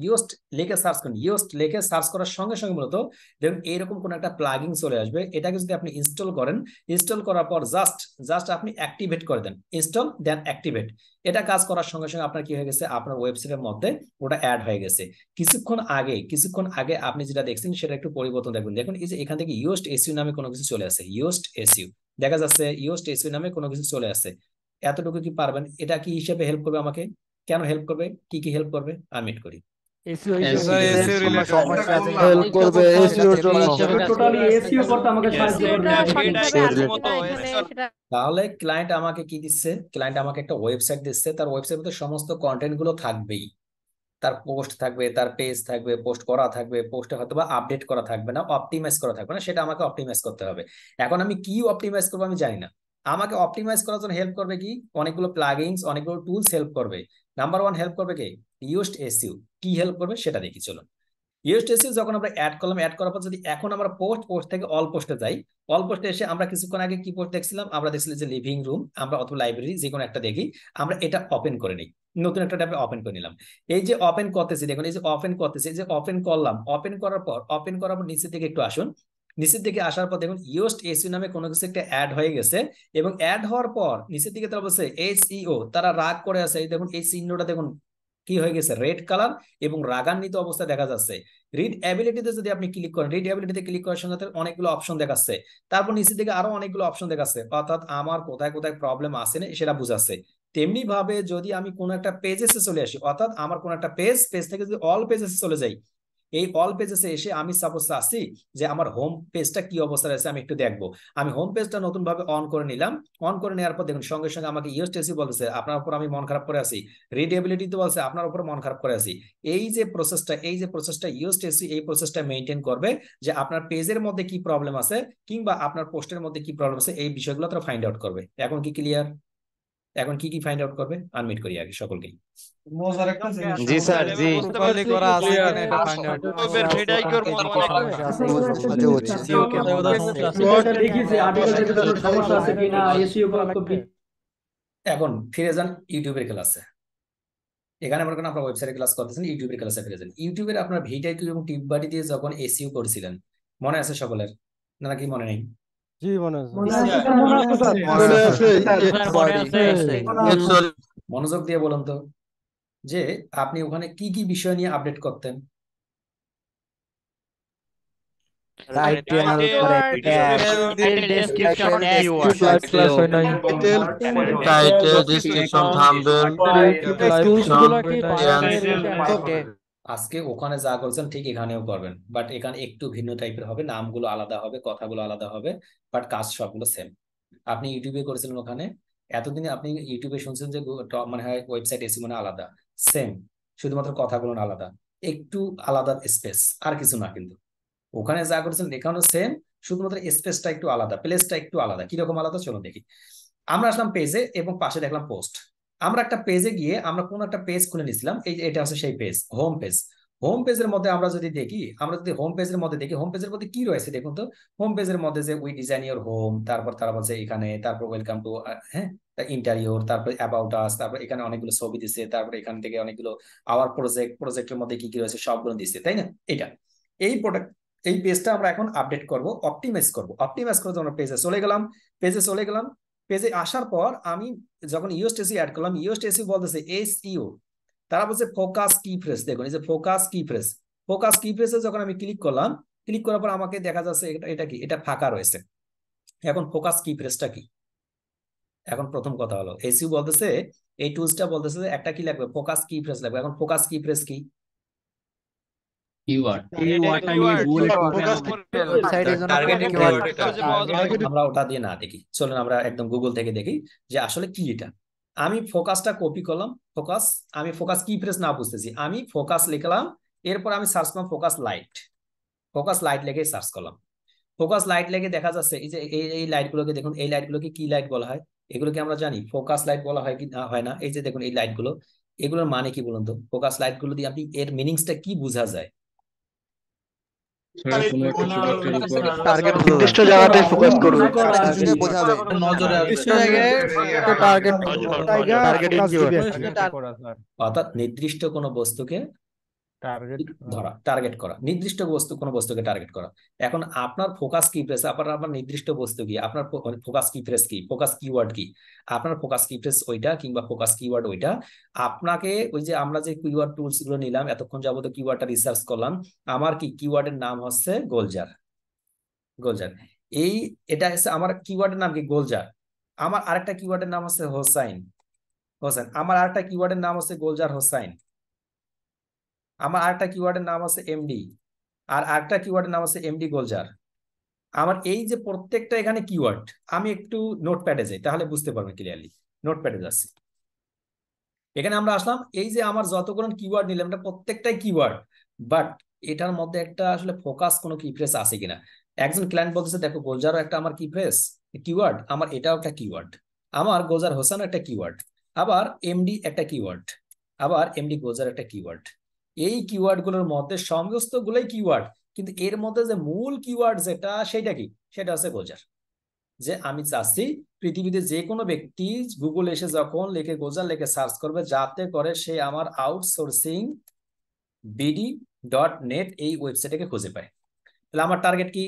ইউজড লিখে সার্চ করেন, ইউজড লিখে সার্চ করার সঙ্গে সঙ্গে মূলত দেখুন এইরকম কোন একটা প্লাগইন চলে আসবে। এটাকে যদি আপনি ইনস্টল করেন, ইনস্টল করার পর জাস্ট আপনি অ্যাক্টিভেট করে দেন, ইনস্টল দেন অ্যাক্টিভেট। এটা কাজ করার সঙ্গে সঙ্গে আপনার কি হয়ে গেছে, আপনার ওয়েবসাইটের মধ্যে ওটা অ্যাড হয়ে গেছে। কিছুক্ষণ আগে আপনি যেটা দেখছেন সেটা একটু পরিবর্তন দেখবেন। দেখুন এই যে এখান থেকে ইউজড এসইও নামে কোনো কিছু চলে আসে, ইউজড এসইও দেখা যাচ্ছে, ইউজড এসইও নামে কোনো কিছু চলে আসে। এতটুকু কি পারবেন? এটা কি হিসেবে হেল্প করবে আমাকে? কেন হেল্প করবে, কি কি হেল্প করবে আমি মিট করি। এসইও স্যার এসইও রিলেটেড সমস্যা আছে হেল্প করবে এসইওর জন্য টোটালি এসইও করতে আমাকে সাহায্য করবে। তাহলে ক্লায়েন্ট আমাকে কি দিচ্ছে, ক্লায়েন্ট আমাকে একটা ওয়েবসাইট দিচ্ছে, তার ওয়েবসাইটের মধ্যে সমস্ত কন্টেন্ট গুলো থাকবেই, তার পোস্ট থাকবে, তার পেজ থাকবে, পোস্ট করা থাকবে, পোস্টে হয়তো বা আপডেট করা থাকবে না, অপটিমাইজ করা থাকবে না, সেটা আমাকে অপটিমাইজ করতে হবে। এখন আমি কি অপটিমাইজ করবো আমি জানি না, আমাকে অপটিমাইজ করার জন্য হেল্প করবে কি অনেকগুলো প্লাগইনস, অনেকগুলো টুলস হেল্প করবে। নাম্বার 1 হেল্প করবে কি ইউজড এসইও। কি হেল্প করবে সেটা দেখি চলুন। ইউএসটি এসইও যখন আমরা অ্যাড করলাম, অ্যাড করার পর যদি এখন আমরা পোস্ট থেকে অল পোস্টে যাই, অল পোস্টে এসে আমরা কিছুক্ষণ আগে কি পোস্ট দেখছিলাম, আমরা দেখছিলাম যে লিভিং রুম আমরা অথবা লাইব্রেরি যে কোনো একটা দেখি, আমরা এটা ওপেন করে নিই, নতুন একটা ট্যাবে ওপেন করে নিলাম। এই যে ওপেন করতেছি দেখুন, এই যে ওপেন করতেছি, এই যে ওপেন করলাম, ওপেন করার পর নিচের দিকে একটু আসুন, নিচের দিকে আসার পর দেখুন ইউএসটি এসইও নামে কোনো কিছু একটা অ্যাড হয়ে গেছে, এবং অ্যাড হওয়ার পর নিচের দিকে তারা বলছে এসইও, তারা রাগ করে আছে, এই দেখুন এই চিহ্নটা দেখুন কি হয়ে গেছে, রেড কালার এবং রাগান্বিত অবস্থায় দেখা যাচ্ছে। রিড অ্যাবিলিটিতে যদি আপনি ক্লিক করেন, রিড অ্যাবিলিটিতে ক্লিক করার সঙ্গে সাথে অনেকগুলো অপশন দেখাচ্ছে, তারপর নিচের দিকে আরো অনেকগুলো অপশন দেখাচ্ছে, অর্থাৎ আমার কোথায় কোথায় প্রবলেম আছে না সেটা বুঝাচ্ছে। তেমনি ভাবে যদি আমি কোনো একটা পেজেসে চলে আসি, অর্থাৎ আমার কোনো একটা পেজ থেকে যদি অল পেজেসে চলে যাই, এই অল পেজেসে এসে আমি সাপোজ আসি যে আমার হোম পেজটা কি অবস্থায় আছে আমি একটু দেখবো, আমি হোম পেজটা নতুন ভাবে অন করে নিলাম, অন করে নেওয়ার পর দেখুন সঙ্গে সঙ্গে আমাকে ইউএসটি বলতেছে আপনার উপর আমি মন খারাপ করে আছি, রিডেবিলিটি তো বলছে আপনার উপর মন খারাপ করে আছি। এই যে প্রসেসটা ইউএসটি এই প্রসেসটা মেইনটেইন করবে যে আপনার পেজের মধ্যে কি প্রবলেম আছে কিংবা আপনার পোস্টের মধ্যে কি প্রবলেম আছে, এই বিষয়গুলো তারা ফাইন্ড আউট করবে। এখন কি ক্লিয়ার? এখন কি কি ফাইন্ড আউট করবে আনমিট করি আগে সকলকেই। মজার একটা জিনিস জি স্যার, জি। প্রপারলি করা আছে কিনা এটা ফাইন্ড আউট দেখিছি আর্টিকেলের ভিতরে কোনো সমস্যা আছে কিনা, এসইও কি। এখন ফিরে যান ইউটিউবের ক্লাসে। এখানে মনে করেন আপনার ওয়েবসাইটে ক্লাস করতেছেন, ইউটিউবের ক্লাসে ফিরে যান। ইউটিউবের আপনার ভিটাইকিউ এবং টিপবাডি দিয়ে যখন এসইও করেছিলেন, মনে আছে সকলের নাকি মনে নেই? জি মনে আছে মনোযোগ দিয়ে বলুন তো যে আপনি ওখানে কি কি বিষয় নিয়ে আপডেট করতেন? টাইটেল করে টাইটেল ডেসক্রিপশন থাম্বনেল আজকে ওখানে যা করছেন ঠিক এখানেও করবেন, বাট এখানে একটু ভিন্ন টাইপের হবে, নামগুলো আলাদা হবে, কথাগুলো আলাদা হবে, বাট কাজ সবগুলো সেম। আপনি ইউটিউবে করেছিলেন ওখানে, এতদিনে আপনি ইউটিউবে শুনছেন যে মানে হয় ওয়েবসাইট এসি মানে আলাদা, সেম, শুধুমাত্র কথাগুলো আলাদা, একটু আলাদা স্পেস, আর কিছু না। কিন্তু ওখানে যা করেছেন এখানেও সেম, শুধুমাত্র স্পেসটা একটু আলাদা, প্লেসটা একটু আলাদা। কিরকম আলাদা চলুন দেখি। আমরা আসলাম পেজে এবং পাশে দেখলাম পোস্ট। আমরা একটা পেজে গিয়ে আমরা কোন একটা পেজ খুলে নিছিলাম, এই এটা হচ্ছে সেই পেজ, হোম পেজ। হোম পেজের মধ্যে আমরা যদি দেখি, হোম পেজের মধ্যে কি রয়েছে দেখুন তো। হোম পেজের মধ্যে যে উই ডিজাইন ইওর হোম, তারপর তারা বলছে এখানে, তারপর ওয়েলকাম টু হ্যাঁ ইন্টারিয়র, তারপর অ্যাবাউট আস, তারপর এখানে অনেকগুলো ছবি দিচ্ছে, তারপর এখান থেকে অনেকগুলো আওয়ার প্রজেক্টের মধ্যে কি কি রয়েছে সবগুলো দিচ্ছে, তাই না? এটা এই প্রোডাক্ট, এই পেজটা আমরা এখন আপডেট করব, অপটিমাইজ করব। অপটিমাইজ করে আমরা পেজে চলে গেলাম। পেজে আসার পর আমি যখন ইউএসটিসি অ্যাড করলাম, ইউএসটিসি বলতেছে এসইও, তারা বলছে ফোকাস কি ফ্রেজ। দেখুন এই যে ফোকাস কি ফ্রেজে যখন আমি ক্লিক করলাম, ক্লিক করার পর আমাকে দেখা যাচ্ছে এটা কি, এটা ফাঁকা রয়েছে। এখন ফোকাস কি ফ্রেজটা কি? এখন প্রথম কথা হলো এসইও বলতেছে, এই টুলসটা বলতেছে যে একটা কি লাগবে, ফোকাস কি ফ্রেজ লাগবে। এখন ফোকাস কি ফ্রেজ কি? আমরা ওটা দিয়ে না দেখি, চলুন আমরা একদম গুগল থেকে দেখি যে আসলে কি এটা। আমি ফোকাসটা কপি করলাম, আমি ফোকাস কি ফ্রেজ না বুঝতেছি, আমি ফোকাস লিখলাম, এরপর আমি সার্চ করলাম ফোকাস লাইট লিখে সার্চ করলাম। ফোকাস লাইট লেগে দেখা যাচ্ছে এই যে এই লাইট গুলোকে দেখুন, এই লাইট গুলোকে কি লাইট বলা হয়? এগুলোকে আমরা জানি ফোকাস লাইট বলা হয় কি হয় না? এই যে দেখুন এই লাইট গুলো, এগুলোর মানে কি বলুন তো? ফোকাস লাইট গুলো দিয়ে আপনি এর মিনিংসটা কি বোঝা যায়? টার্গেট নির্দিষ্ট জায়গাতে ফোকাস করুন, বোঝাবে অর্থাৎ নির্দিষ্ট কোনো বস্তুকে টার্গেট করা, নির্দিষ্ট কোনো বস্তুকে টার্গেট করা। এখন আপনার ফোকাস কি ফ্রেজ, আপনার নির্দিষ্ট বস্তু কি, আপনার ফোকাস কি ফ্রেজ কি, ফোকাস কিওয়ার্ড কি, আপনার ফোকাস কি ফ্রেজ ওইটা কিংবা ফোকাস কিওয়ার্ড ওইটা। আপনাকে ওই যে আমরা যে কিওয়ার্ড টুলস গুলো নিলাম, এতক্ষণ যাবত কিওয়ার্ডটা রিসার্চ করলাম, আমার কি কিওয়ার্ডের নাম হচ্ছে গোলজার। এটা হচ্ছে আমার কিওয়ার্ডের নাম কি, গোলজার। আমার আরেকটা কিওয়ার্ডের নাম হচ্ছে হোসাইন, আমার আরেকটা কিওয়ার্ডের নাম হচ্ছে গোলজার হোসাইন। আমার আরেকটা কিওয়ার্ডের নাম আছে এমডি, আর আরেকটা কিওয়ার্ডের নাম আছে এমডি গোলজার। আমার এই যে প্রত্যেকটা এখানে কিওয়ার্ড, আমি একটু নোটপ্যাডে যাই তাহলে বুঝতে পারবেন ক্লিয়ারলি। নোটপ্যাডে যাচ্ছি, এখানে আমরা আসলাম, এই যে আমার যতগুলো কিওয়ার্ড নিলাম এটা প্রত্যেকটাই কিওয়ার্ড, বাট এটার মধ্যে একটা আসলে ফোকাস কোনো কি ফ্রেজ আছে কিনা। একজন ক্লায়েন্ট বলতেছে দেখো গোলজারও একটা আমার কি ফ্রেজ কিওয়ার্ড, আমার এটাও একটা কিওয়ার্ড, আমার গোলজার হোসেন একটা কিওয়ার্ড, আবার এমডি একটা কিওয়ার্ড, আবার এমডি গোলজার একটা কিওয়ার্ড। এই কিওয়ার্ড গুলোর মধ্যে সমস্ত গুলোই কিওয়ার্ড, কিন্তু এর মধ্যে যে মূল কিওয়ার্ড যেটা সেটা কি, সেটা হচ্ছে গোজার। যে আমি চাচ্ছি পৃথিবীতে যে কোনো ব্যক্তি গুগল এসে যখন লিখে গোজার লিখে সার্চ করবে, যাতে করে সে আমার আউটসোর্সিং BD.net এই ওয়েবসাইটকে খুঁজে পায়। তাহলে আমার টার্গেট কি?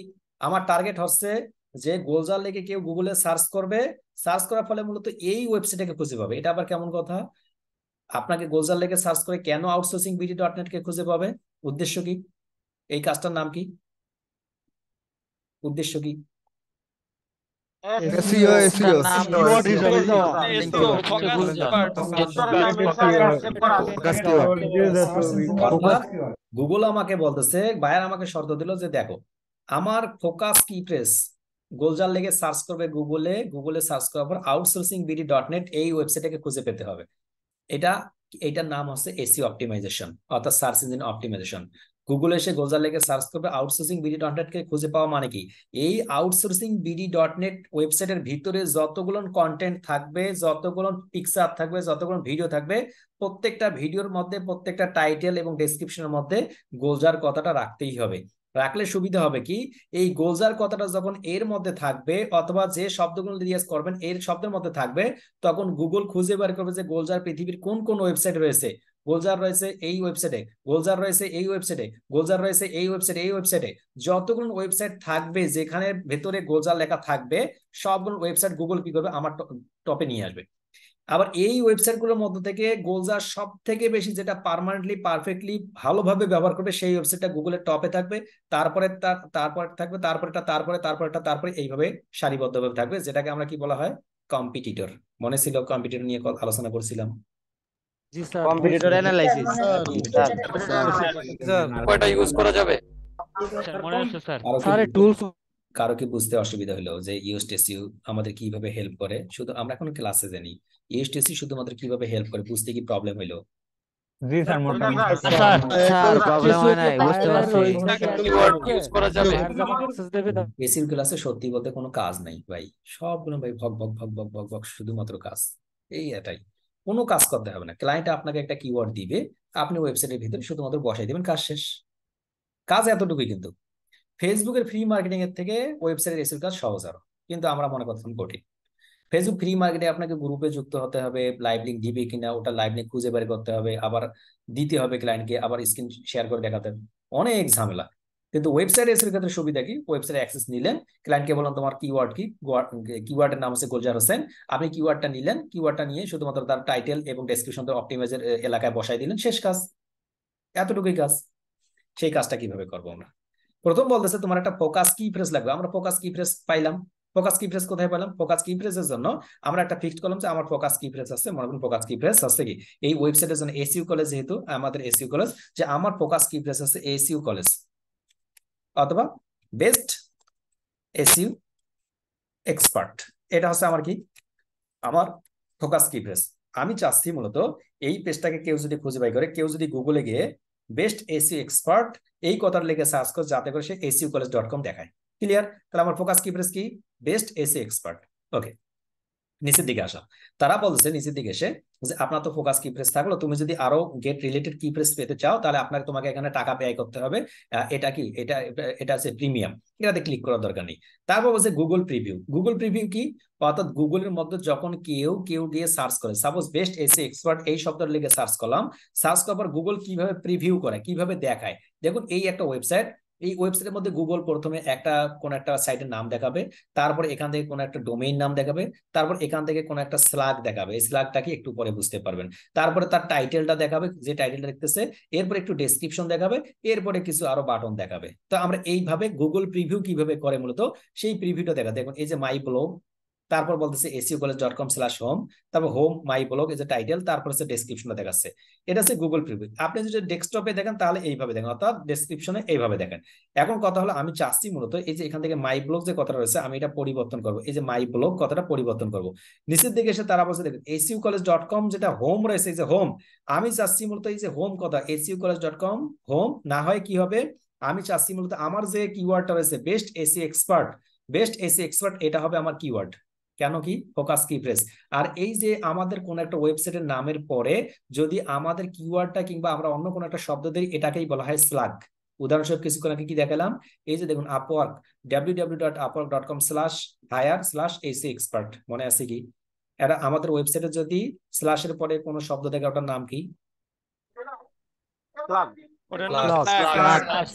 আমার টার্গেট হচ্ছে যে গোলজার লিখে কেউ গুগলে সার্চ করবে, সার্চ করার ফলে মূলত এই ওয়েবসাইটকে খুঁজে পাবে। এটা আবার কেমন কথা? আপনাকে গোলজার লিখে সার্চ করে কেন আউটসোর্সিং BD.net কে খুঁজে পাবে? উদ্দেশ্য কি? এই কাজটার নাম কি? উদ্দেশ্য কি? SEO SEO keyword হিসাবে গুগল আমাকে বলতেছে, বায়ার আমাকে শর্ত দিল যে দেখো আমার ফোকাস কি প্রেস গোলজার লেগে সার্চ করবে গুগলে, গুগলে সার্চ করার পর আউটসোর্সিং BD.net এই ওয়েবসাইটকে খুঁজে পেতে হবে। এটার নাম হচ্ছে এসইও অপটিমাইজেশন, অর্থাৎ সার্চ ইঞ্জিন অপটিমাইজেশন। গুগলে এসে গোলজার লেগে সার্চ করবে আউটসোর্সিং BD.net কে খুঁজে পাওয়া মানে কি? এই আউটসোর্সিং BD.net ওয়েবসাইটের ভিতরে যতগুলো কন্টেন্ট থাকবে, যতগুলো পিকচার থাকবে, যতগুলো ভিডিও থাকবে, প্রত্যেকটা ভিডিওর মধ্যে, প্রত্যেকটা টাইটেল এবং ডেসক্রিপশনের মধ্যে গোলজার কথাটা রাখতেই হবে। রাখলে সুবিধা হবে কি, এই গোলজার কথাটা যখন এর মধ্যে থাকবে, অথবা যে শব্দগুলো রিয়াজ করবেন এর শব্দের মধ্যে থাকবে, তখন গুগল খুঁজে বের করবে যে গোলজার পৃথিবীর কোন কোন ওয়েবসাইট রয়েছে। গোলজার রয়েছে এই ওয়েবসাইটে, গোলজার রয়েছে এই ওয়েবসাইটে, গোলজার রয়েছে এই ওয়েবসাইটে, এই ওয়েবসাইটে যতগুলো ওয়েবসাইট থাকবে যেখানে ভেতরে গোলজার লেখা থাকবে, সবগুলো ওয়েবসাইট গুগল কি করবে, আমার টপে নিয়ে আসবে। আবার এই ওয়েবসাইট গুলোর মধ্যে থেকে গোলজার সব থেকে বেশি যেটা পার্মানেন্টলি পারফেক্টলি ভালোভাবে ব্যবহার করবে, সেই ওয়েবসাইটটা গুগলের টপে থাকবে। তারপরে তারপরে থাকবে, তারপরেটা, তারপরেটা, তারপরে এইভাবে সারিবদ্ধভাবে থাকবে, যেটাকে আমরা কি বলা হয়, কম্পিটিটর। মনে ছিল কম্পিটিটর নিয়ে আলোচনা করছিলাম। জি স্যার কম্পিটিটর অ্যানালাইসিস কয়টা ইউজ করা যাবে? মনে আছে স্যার। স্যার টুলস কারো কি বুঝতে অসুবিধা হলো যে ইউএসটিসিউ আমাদের কিভাবে হেল্প করে? শুধু আমরা এখন ক্লাসে জানি ইউএসটিসিউ শুধুমাত্র কিভাবে হেল্প করে, বুঝতে কি প্রবলেম হইলো? জি স্যার, মোটামুটি স্যার স্যার প্রবলেম হয় নাই, বুঝতে পারছি। কিওয়ার্ড ইউজ করা যাবে? বেসিক ক্লাসে সত্যি বলতে কোনো কাজ নাই ভাই, সবগুলো ভাই ভক ভক ভক ভক ভক ভক, শুধুমাত্র কাজ এটাই। কোনো কাজ করতে হবে না, ক্লায়েন্ট আপনাকে একটা কিওয়ার্ড দিবে, আপনি ওয়েবসাইটের ভিতরে শুধুমাত্র বসাই দিবেন, কাজ শেষ। কাজ এতটুকুই। কিন্তু ফেসবুকের ফ্রি মার্কেটিং এর থেকে ওয়েবসাইটের এসির কাজ সহজ আরো, কিন্তু আমরা মনে করতাম কঠিন। ফেসবুক ফ্রি মার্কেটে আপনাকে গ্রুপে যুক্ত হতে হবে, লাইভ লিঙ্ক দিবে কিনা ওটা লাইভ লিঙ্ক খুঁজে বের করতে হবে, আবার দিতে হবে ক্লায়েন্টকে, আবার স্ক্রিন শেয়ার করে দেখাতে হবে, অনেক ঝামেলা। কিন্তু ওয়েবসাইট এসের ক্ষেত্রে সুবিধা কি, ওয়েবসাইট অ্যাক্সেস নিলেন, ক্লায়েন্টকে বললাম তোমার কিওয়ার্ড কি, কিওয়ার্ডের নাম হচ্ছে গোলজার হোসেন, আপনি কিওয়ার্ডটা নিলেন, কিওয়ার্ডটা নিয়ে শুধুমাত্র তার টাইটেল এবং ডেসক্রিপশন অপটিমাইজের এলাকায় বসাই দিলেন, শেষ কাজ। এতটুকুই কাজ। সেই কাজটা কিভাবে করবো আমরা? প্রথম বলতেছে তোমার একটা ফোকাস কি ফ্রেজ লাগবে। আমরা ফোকাস কি ফ্রেজ পাইলাম। ফোকাস কি ফ্রেজ কোথায় পেলাম? ফোকাস কি ফ্রেজের জন্য আমরা একটা ফিক্সড করলাম যে আমার ফোকাস কি ফ্রেজ আছে। মনে করুন ফোকাস কি ফ্রেজ আছে কি, এই ওয়েবসাইটের জন্য এসইউ কলেজ, যেহেতু আমাদের এসইউ কলেজ, যে আমার ফোকাস কি ফ্রেজ আছে এসইউ কলেজ, অথবা বেস্ট এসইউ এক্সপার্ট। এটা হচ্ছে আমার কি, আমার ফোকাস কি ফ্রেজ। আমি চাচ্ছি মূলত এই পেজটাকে কেউ যদি খুঁজে বাই করে, কেউ যদি গুগলে গিয়ে বেস্ট এসইও এক্সপার্ট এই কথার লেগে সার্চ করে, যাতে করে সে SEOcollege.com দেখায়। ক্লিয়ার? তাহলে আমার ফোকাস কি ফ্রেজ কি, বেস্ট এসইও এক্সপার্ট। ওকে, নিচের দিকে আসা। তারা বলছে নিচের দিকে এসে যে আপনার তো ফোকাস কি ফ্রেজ থাকলো, তুমি যদি আরো গেট রিলেটেড কি ফ্রেজ পেতে চাও, তাহলে আপনাকে তোমাকে এখানে টাকা ব্যয় করতে হবে। এটা কি, এটা আছে প্রিমিয়াম, এটাতে ক্লিক করার দরকার নেই। তারপর বলছে গুগল প্রিভিউ। গুগল প্রিভিউ কি, অর্থাৎ গুগলের মধ্যে যখন কেউ গিয়ে সার্চ করে, সাপোজ বেস্ট এসইও এক্সপার্ট এই শব্দের লিখে সার্চ করলাম, সার্চ করার পর গুগল কিভাবে প্রিভিউ করে, কিভাবে দেখায়। দেখুন এই একটা ওয়েবসাইট, এই ওয়েবসাইটের মধ্যে গুগল প্রথমে কোন একটা সাইটের নাম দেখাবে, তারপর এখান থেকে কোন একটা ডোমেইন নাম দেখাবে, তারপর এখান থেকে কোন একটা স্ল্যাগ দেখাবে, এই স্ল্যাগটা কি একটু পরে বুঝতে পারবেন। তারপরে তার টাইটেলটা দেখাবে, যে টাইটেলটা দেখতেছে, এরপর একটু ডেসক্রিপশন দেখাবে, এরপরে কিছু আরো বাটন দেখাবে। তো আমরা এইভাবে গুগল প্রিভিউ কিভাবে করে মূলত সেই প্রিভিউটা দেখা। দেখুন এই যে মাই ব্লগ, তারপর বলতেছে SEOcollege.com/home, তারপর হোম মাই ব্লগ এই যে টাইটেল, তারপর হচ্ছে ডেসক্রিপশনটা দেখাচ্ছে। এটা হচ্ছে গুগল প্রিভিউ। আপনি যদি ডেস্কটপে দেখেন তাহলে এইভাবে দেখেন, অর্থাৎ ডেসক্রিপশনে এইভাবে দেখেন। এখন কথা হলো আমি চাচ্ছি মূলত এই যে এখান থেকে মাই ব্লগ যে কথাটা রয়েছে আমি এটা পরিবর্তন করব, এই যে মাই ব্লগ কথাটা পরিবর্তন করব। নিচের দিকে এসে তারা বলছে দেখুন SEOcollege.com যেটা হোম রয়েছে, এই যে হোম, আমি চাচ্ছি মূলত এই যে হোম কথা SEOcollege.com হোম না হয় কি হবে, আমি চাচ্ছি মূলত আমার যে কিওয়ার্ডটা রয়েছে best SEO expert, best SEO expert এটা হবে আমার কিওয়ার্ড। কেন কি ফোকাস কি ফ্রেজ। আর এই যে আমাদের কোন একটা ওয়েবসাইটের নামের পরে যদি আমাদের কিওয়ার্ডটা কিংবা আমরা অন্য কোনো একটা শব্দ দিই, এটাকেই বলা হয় স্লাগ। উদাহরণস্বরূপ কিছুক্ষণ আগে কি দেখালাম, এই যে দেখুন আপওয়ার্ক, www.upwork.com/hire/ac-expert, মনে আছে কি? এটা আমাদের ওয়েবসাইটে যদি স্ল্যাশের পরে কোনো শব্দ দেখে, ওটার নাম কি? ওটা Slug.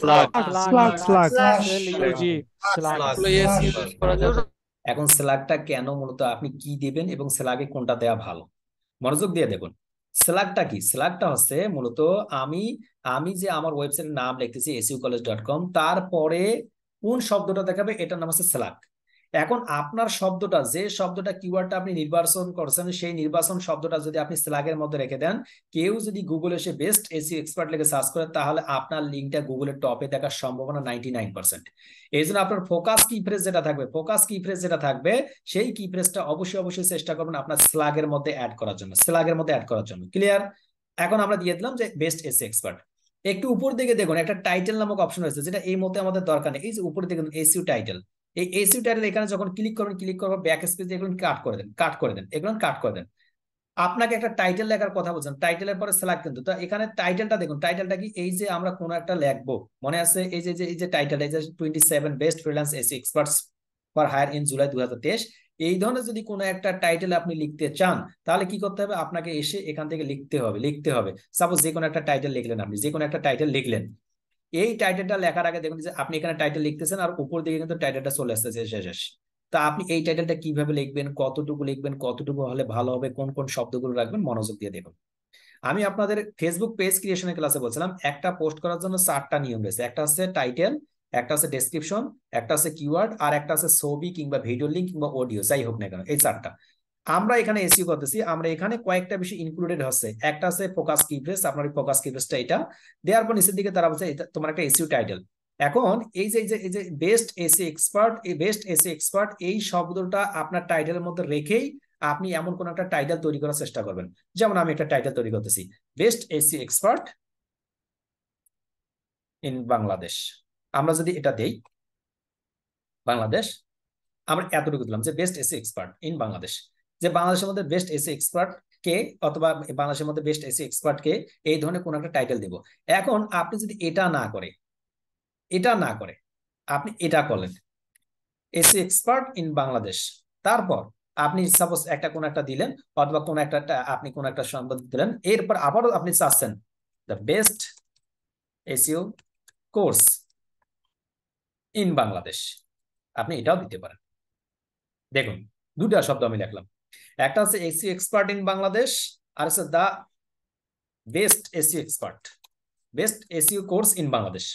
Slug Slug. SLUG slug এগুলো এস ইউজ করা যাবে। এখন স্ল্যাগটা কেন, মূলত আপনি কি দিবেন এবং স্ল্যাগে কোনটা দেওয়া ভালো, মনোযোগ দিয়ে দেখুন। স্ল্যাগটা কি? স্ল্যাগটা হচ্ছে মূলত আমি আমি যে আমার ওয়েবসাইটের নাম লিখতেছি sucollege.com, তারপরে কোন শব্দটা দেখাবে, এটার নাম হচ্ছে স্ল্যাগ। এখন আপনার শব্দটা, যে শব্দটা কিওয়ার্ডটা আপনি নির্বাচন করছেন, সেই নির্বাচন শব্দটা যদি আপনি স্ল্যাগের মধ্যে রেখে দেন, কেউ যদি গুগলে এসে বেস্ট এসইও এক্সপার্ট লিখে সার্চ করে, তাহলে আপনার লিঙ্কটা গুগলের টপে দেখার সম্ভাবনা 99%। এই জন্য আপনার ফোকাস কি ফ্রেজ যেটা থাকবে, সেই কি ফ্রেজটা অবশ্যই চেষ্টা করবেন আপনার স্ল্যাগের মধ্যে অ্যাড করার জন্য। ক্লিয়ার? এখন আমরা দিয়ে দিলাম যে বেস্ট এসইও এক্সপার্ট। একটু উপর দিকে দেখুন, একটা টাইটেল নামক অপশন রয়েছে, যেটা এই মতে আমাদের দরকার নেই। এই যে উপর দিকে এসইও টাইটেল, এই এসইও টাইটেল এখানে যখন ক্লিক করবেন ব্যাক স্পেস দিয়ে এগুলো কাট করে দেন। আপনাকে একটা টাইটেল লেখার কথা বলছেন, টাইটেলের পরে সিলেক্ট, কিন্তু তো এখানে টাইটেলটা দেখুন, টাইটেলটা কি? এই যে আমরা কোনো একটা লিখবো, মনে আছে এই যে টাইটেলটা, এই যে 27 best freelance SEO experts for hire in July 2023, এই ধরনের যদি কোনো একটা টাইটেল আপনি লিখতে চান, তাহলে কি করতে হবে? আপনাকে এসে এখান থেকে লিখতে হবে। সাপোজ যে কোনো একটা টাইটেল লিখলেন, এই টাইটেলটা লেখার আগে দেখুন যে আপনি এখানে টাইটেল লিখতেছেন, আর উপর দিকে কিন্তু টাইটেলটা চলে আসতেছে শেষ। তা আপনি এই টাইটেলটা কিভাবে লিখবেন, কতটুকু হলে ভালো হবে, কোন কোন শব্দগুলো রাখবেন, মনোযোগ দিয়ে দেখুন। আমি আপনাদের ফেসবুক পেজ ক্রিয়েশনের ক্লাসে বলছিলাম, একটা পোস্ট করার জন্য 4টা নিয়ম রয়েছে। একটা হচ্ছে টাইটেল, একটা হচ্ছে ডেসক্রিপশন, একটা হচ্ছে কিওয়ার্ড, আর একটা হচ্ছে ছবি কিংবা ভিডিও লিঙ্ক কিংবা অডিও, যাই হোক না কেন, এই 4টা। আমরা এখানে এসইও করতেছি, আমরা এখানে কয়েকটা বিষয় ইনক্লুডেড হচ্ছে। একটা আছে ফোকাস কিফ্রেজ, আপনার ফোকাস কিফ্রেজটা এটা দেওয়ার পর নিচের দিকে তারা বলছে এটা তোমার একটা এসইও টাইটেল। এখন এই যে বেস্ট এসইও এক্সপার্ট এই শব্দটা আপনার টাইটেলের মধ্যে রেখেই আপনি এমন কোন একটা টাইটেল তৈরি করার চেষ্টা করবেন। যেমন আমি একটা টাইটেল তৈরি করতেছি, best SEO expert in Bangladesh. আমরা যদি এটা দেই বাংলাদেশ, আমরা এতটুকু দিলাম যে best SEO expert in Bangladesh, যে বাংলাদেশের মধ্যে বেস্ট এসইও এক্সপার্ট কে, অথবা বাংলাদেশের মধ্যে বেস্ট এসইও এক্সপার্ট কে, এই ধরনের কোন একটা টাইটেল দিব। এখন আপনি যদি এটা না করে আপনি এটা করলেন এসইও এক্সপার্ট ইন বাংলাদেশ, তারপর আপনি সাপোজ একটা কোন একটা দিলেন, অথবা কোন একটা আপনি কোন একটা শব্দ দিলেন, এরপর আবারও আপনি চাচ্ছেন the best SEO course in Bangladesh, আপনি এটাও দিতে পারেন। দেখুন, দুটা শব্দ আমি লিখলাম, একটা হচ্ছে এসইও এক্সপার্ট ইন বাংলাদেশ, আর হচ্ছে the best SEO course in Bangladesh.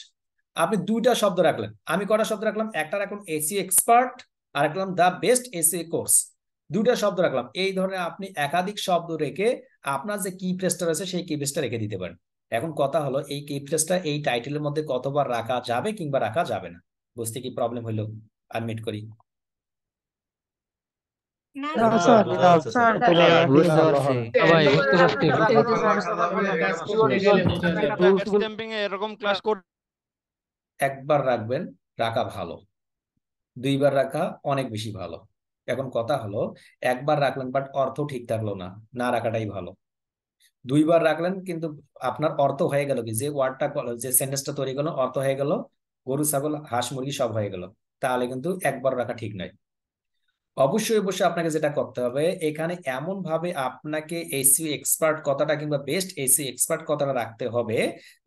আপনি দুইটা শব্দ রাখলেন, আমি কটা শব্দ রাখলাম? একটা রাখলাম এসইও এক্সপার্ট, আর রাখলাম দা বেস্ট এসইও কোর্স, দুইটা শব্দ রাখলাম। এই ধরনের আপনি একাধিক শব্দ রেখে আপনার যে কি ফ্রেজটা রয়েছে সেই কি ফ্রেজটা রেখে দিতে পারেন। এখন কথা হলো, এই কি ফ্রেজটা এই টাইটেলের মধ্যে কতবার রাখা যাবে কিংবা রাখা যাবে না, বুঝতে কি প্রবলেম হইলো? আনমিট করি। এরকম ক্লাস করতে একবার রাখবেন, রাখা ভালো। দুইবার রাখা অনেক বেশি ভালো। এখন কথা হলো, একবার রাখলেন বাট অর্থ ঠিক থাকলো না, না রাখাটাই ভালো। দুইবার রাখলেন কিন্তু আপনার অর্থ হয়ে গেল কি, যে ওয়ার্ডটা যে সেন্টেন্সটা তৈরি করলো অর্থ হয়ে গেল, গরু ছাগল হাঁস মুরগি সব হয়ে গেল, তাহলে কিন্তু একবার রাখা ঠিক নয়। অবশ্যই আপনাকে যেটা করতে হবে, এখানে এমন ভাবে আপনাকে এসইও এক্সপার্ট কথাটা কিংবা বেস্ট এসইও এক্সপার্ট কথাটা রাখতে হবে,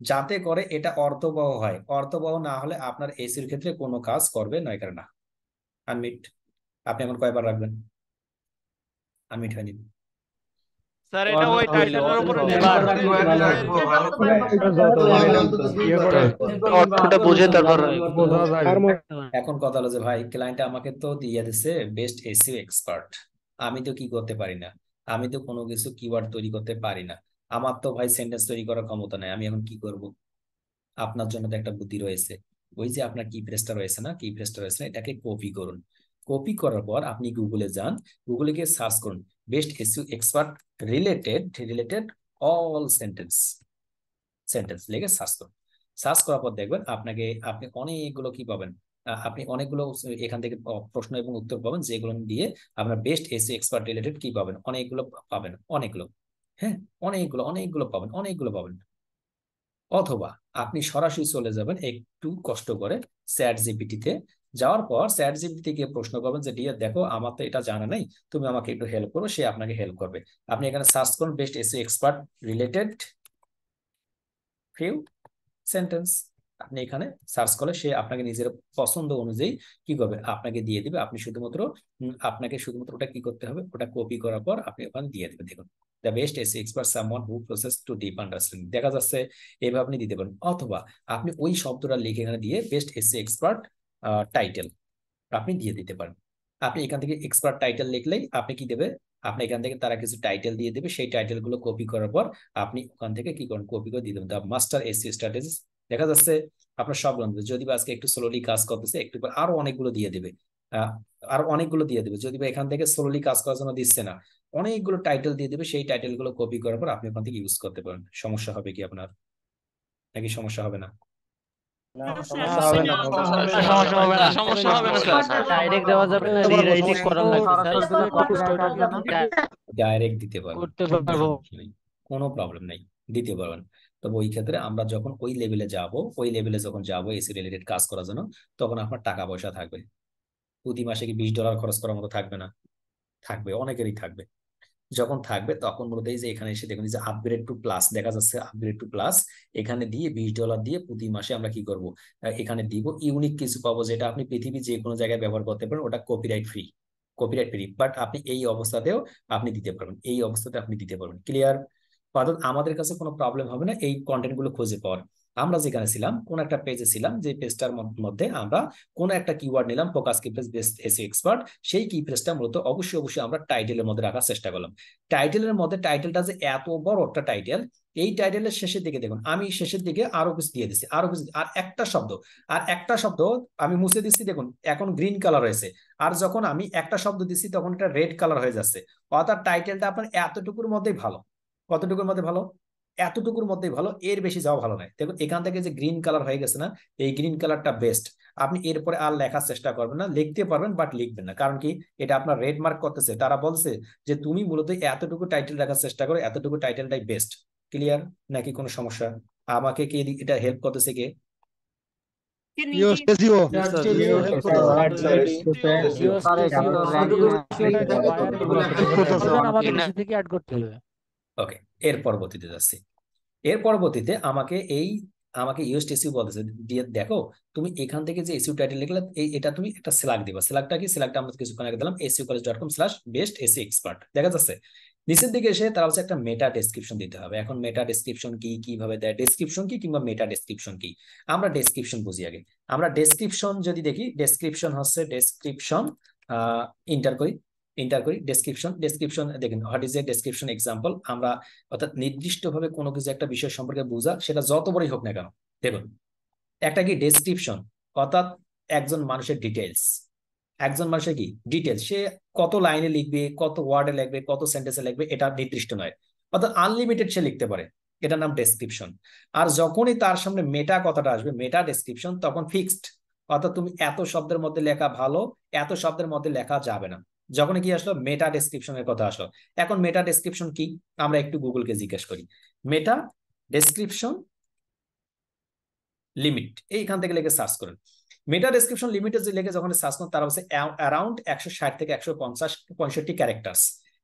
যাতে করে এটা অর্থবহ হয়। অর্থবহ না হলে আপনার এসইওর ক্ষেত্রে কোনো কাজ করবে নয় করে না। আনমিট। আপনি এখন কয়বার রাখবেন? আনমিট হয়নি। স্যার এটা ওই টাইটেলের উপরে অর্থটা বুঝে তারপর এখন কথা হলো যে ভাই, ক্লায়েন্ট আমাকে তো দিয়ে দিছে বেস্ট এসইও এক্সপার্ট, আমি তো কি করতে পারি না, আমি তো কোনো কিছু কিওয়ার্ড তৈরি করতে পারি না, আমার তো ভাই সেন্টেন্স তৈরি করার ক্ষমতা নাই, আমি এখন কি করব? আপনার জন্য তো একটা বুদ্ধি রয়েছে। ওই যে আপনার কি ফ্রেজটা রয়েছে না, এটাকে কপি করুন। কপি করার পর আপনি গুগলে যান, গুগলে গিয়ে সার্চ করুন best SEO expert related all sentence লিখে সার্চ করুন। সার্চ করার পর দেখবেন আপনি অনেকগুলো কি পাবেন, আপনি অনেকগুলো এখান থেকে প্রশ্ন এবং উত্তর পাবেন, যেগুলো দিয়ে আপনার বেস্ট এসইও এক্সপার্ট রিলেটেড কি পাবেন, অনেকগুলো পাবেন, অনেকগুলো। হ্যাঁ, অনেকগুলো অনেকগুলো পাবেন, অনেকগুলো পাবেন। অথবা আপনি সরাসরি চলে যাবেন একটু কষ্ট করে চ্যাট জিপিটিতে, যাওয়ার পর চ্যাট জিপিটি থেকে প্রশ্ন করবেন যে ডিয়ার দেখো আমার তো এটা জানা নেই, তুমি আমাকে একটু হেল্প করো, সে আপনাকে হেল্প করবে। আপনি এখানে সার্চ করুন best SEO expert related few sentence. আপনি এখানে সার্চ করলে সে আপনাকে নিজের পছন্দ অনুযায়ী কি করবে, আপনাকে দিয়ে দিবে। আপনি শুধুমাত্র আপনাকে শুধুমাত্র ওটা কি করতে হবে, ওটা কপি করার পর আপনি ওখানে দিয়ে দেবেন। দেখুন, the best SEO expert someone who process to deep understanding, দেখা যাচ্ছে এইভাবে আপনি দিতে পারেন। অথবা আপনি ওই শব্দটা লিখে এখানে দিয়ে বেস্ট এসইও এক্সপার্ট টাইটেল আপনি দিয়ে দিতে পারেন। আপনি এখান থেকে এক্সপার্ট টাইটেল লিখলেই আপনি কি দেবে, আপনি এখান থেকে তারা কিছু টাইটেল দিয়ে দেবে, সেই টাইটেল গুলো কপি করার পর আপনি ওখান থেকে কি করেন, কপি করে দিয়ে দেবেন দ্য মাস্টার এসইও স্ট্র্যাটেজিস। দেখা যাচ্ছে আপনার সব গ্রন্থ, যদি বা আজকে একটু স্লোলি কাজ করতেছে, একটু পর আরো অনেকগুলো দিয়ে দেবে, আরো অনেকগুলো দিয়ে দেবে। যদি বা এখান থেকে স্লোলি কাজ করার জন্য দিচ্ছে না, অনেকগুলো টাইটেল দিয়ে দেবে, সেই টাইটেল গুলো কপি করার পর আপনি ওখান থেকে ইউজ করতে পারেন। সমস্যা হবে কি আপনার, নাকি সমস্যা হবে না? সমস্যা হবে না, সমস্যা হবে না, সমস্যা হবে না স্যার। ডাইরেক্ট দেওয়া যাবে না, রিরাইটিং করা লাগবে স্যার। ডাইরেক্ট দিতে পারবেন, করতে পারবো। কোনো প্রবলেম নেই, দিতে পারবেন। তবে ওই ক্ষেত্রে আমরা যখন ওই লেভেলে যাব, ওই লেভেলে যখন যাবো এসি রিলেটেড কাজ করার জন্য, তখন আপনার টাকা পয়সা থাকবে। প্রতি মাসে কি $20 খরচ করার মতো থাকবে না? থাকবে, অনেকেরই থাকবে। যখন থাকবে তখন মূলত এই যে এখানে এসে দেখুন যে আপগ্রেড টু প্লাস দেখা যাচ্ছে, আপগ্রেড টু প্লাস এখানে দিয়ে $20 দিয়ে প্রতি মাসে আমরা কি করব, এখানে দিব ইউনিক কিছু পাবো, যেটা আপনি পৃথিবীর যে কোনো জায়গায় ব্যবহার করতে পারেন। ওটা copyright free, copyright free, but আপনি এই অবস্থাতেও আপনি দিতে পারবেন, এই অবস্থাতে আপনি দিতে পারবেন। ক্লিয়ার? অর্থাৎ আমাদের কাছে কোনো প্রবলেম হবে না এই কন্টেন্ট গুলো খুঁজে পাওয়ার। আমরা যেখানে ছিলাম, কোন একটা পেজে ছিলাম, যে পেজটার মধ্যে আমরা কোন একটা কিওয়ার্ড নিলাম, ফোকাস কি পেজ বেস্ট এসইও এক্সপার্ট, সেই কি পেজটা মূলত অবশ্যই অবশ্যই আমরা টাইটেলের মধ্যে রাখার চেষ্টা করলাম। টাইটেলের মধ্যে টাইটেলটা যে এত বড় একটা টাইটেল, এই টাইটেলের শেষের দিকে দেখুন আমি শেষের দিকে আরো কিছু দিয়ে দিচ্ছি, আরো কিছু, আর একটা শব্দ আমি মুছে দিচ্ছি, দেখুন এখন গ্রিন কালার হয়েছে। আর যখন আমি একটা শব্দ দিচ্ছি তখন এটা রেড কালার হয়ে যাচ্ছে। অর্থাৎ টাইটেলটা আপনার এতটুকুর মধ্যেই ভালো। কতটুকুর মধ্যে ভালো? এতটুকুর মধ্যেই ভালো, এর বেশি যাওয়া ভালো নয়। দেখুন এখান থেকে যে গ্রিন কালার হয়ে গেছে না, এই গ্রিন কালারটা বেস্ট। আপনি এরপরে আর লেখার চেষ্টা করবেন না, লিখতে পারবেন বাট লিখবেন না, কারণ কি এটা আপনার রেড মার্ক করতেছে। তারা বলছে যে তুমি মূলত এতটুকু টাইটেল রাখার চেষ্টা করো, এতটুকু টাইটেলটাই বেস্ট। ক্লিয়ার? নাকি কোনো সমস্যা? আমাকে কে এটা হেল্প করতেছে কে? আমাকে থেকে অ্যাড করতে হবে। ওকে, এর পরবর্তীতে যাচ্ছি। এর পরবর্তীতে আমাকে ইউএসটিসিউ বলতেছে দিয়ে দেখো তুমি এখান থেকে যে এসইও টাইটেল লিখলে এটা তুমি একটা স্ল্যাগ দিবা। স্ল্যাগটা কি? স্ল্যাগটা আমরা কিছুক্ষণ আগে দিলাম sucollege.com/best-SEO-expert। দেখা যাচ্ছে নিচের দিকে এসে তারা হচ্ছে একটা মেটা ডেসক্রিপশন দিতে হবে। এখন মেটা ডেসক্রিপশন কি, কিভাবে দেয়, ডেসক্রিপশন কি কিংবা মেটা ডেসক্রিপশন কি? আমরা ডেসক্রিপশন বুঝি আগে। আমরা ডেসক্রিপশন যদি দেখি, ডেসক্রিপশন হচ্ছে ডেসক্রিপশন, ইন্টার করি ডেসক্রিপশন দেখেন what is a description example. আমরা অর্থাৎ নির্দিষ্টভাবে কোনো কিছু একটা বিষয় সম্পর্কে বোঝা, সেটা যত বড়ই হোক না কেন। দেখুন একটা কি ডেসক্রিপশন, অর্থাৎ একজন মানুষের ডিটেলস, একজন মানুষের কি ডিটেলস, সে কত লাইনে লিখবে, কত ওয়ার্ডে লিখবে, কত সেন্টেন্সে লিখবে, এটা নির্দিষ্ট নয়। অর্থাৎ আনলিমিটেড সে লিখতে পারে, এটার নাম ডেসক্রিপশন। আর যখনই তার সামনে মেটা কথাটা আসবে, মেটা ডেসক্রিপশন, তখন ফিক্সড। অর্থাৎ তুমি এত শব্দের মধ্যে লেখা ভালো, এত শব্দের মধ্যে লেখা যাবে না। যখন কি আসলো, মেটা ডেসক্রিপশনের কথা আসলো। এখন মেটা ডেসক্রিপশন কি, আমরা একটু গুগলকে জিজ্ঞেস করি। মেটা ডেসক্রিপশন লিমিট, এইখান থেকে লিখে সার্চ করেন। মেটা ডেসক্রিপশন লিমিটে যে লিখে যখন সার্চ করেন, তারা হচ্ছে অ্যারাউন্ড 160 থেকে 165 ক্যারেক্টার্স।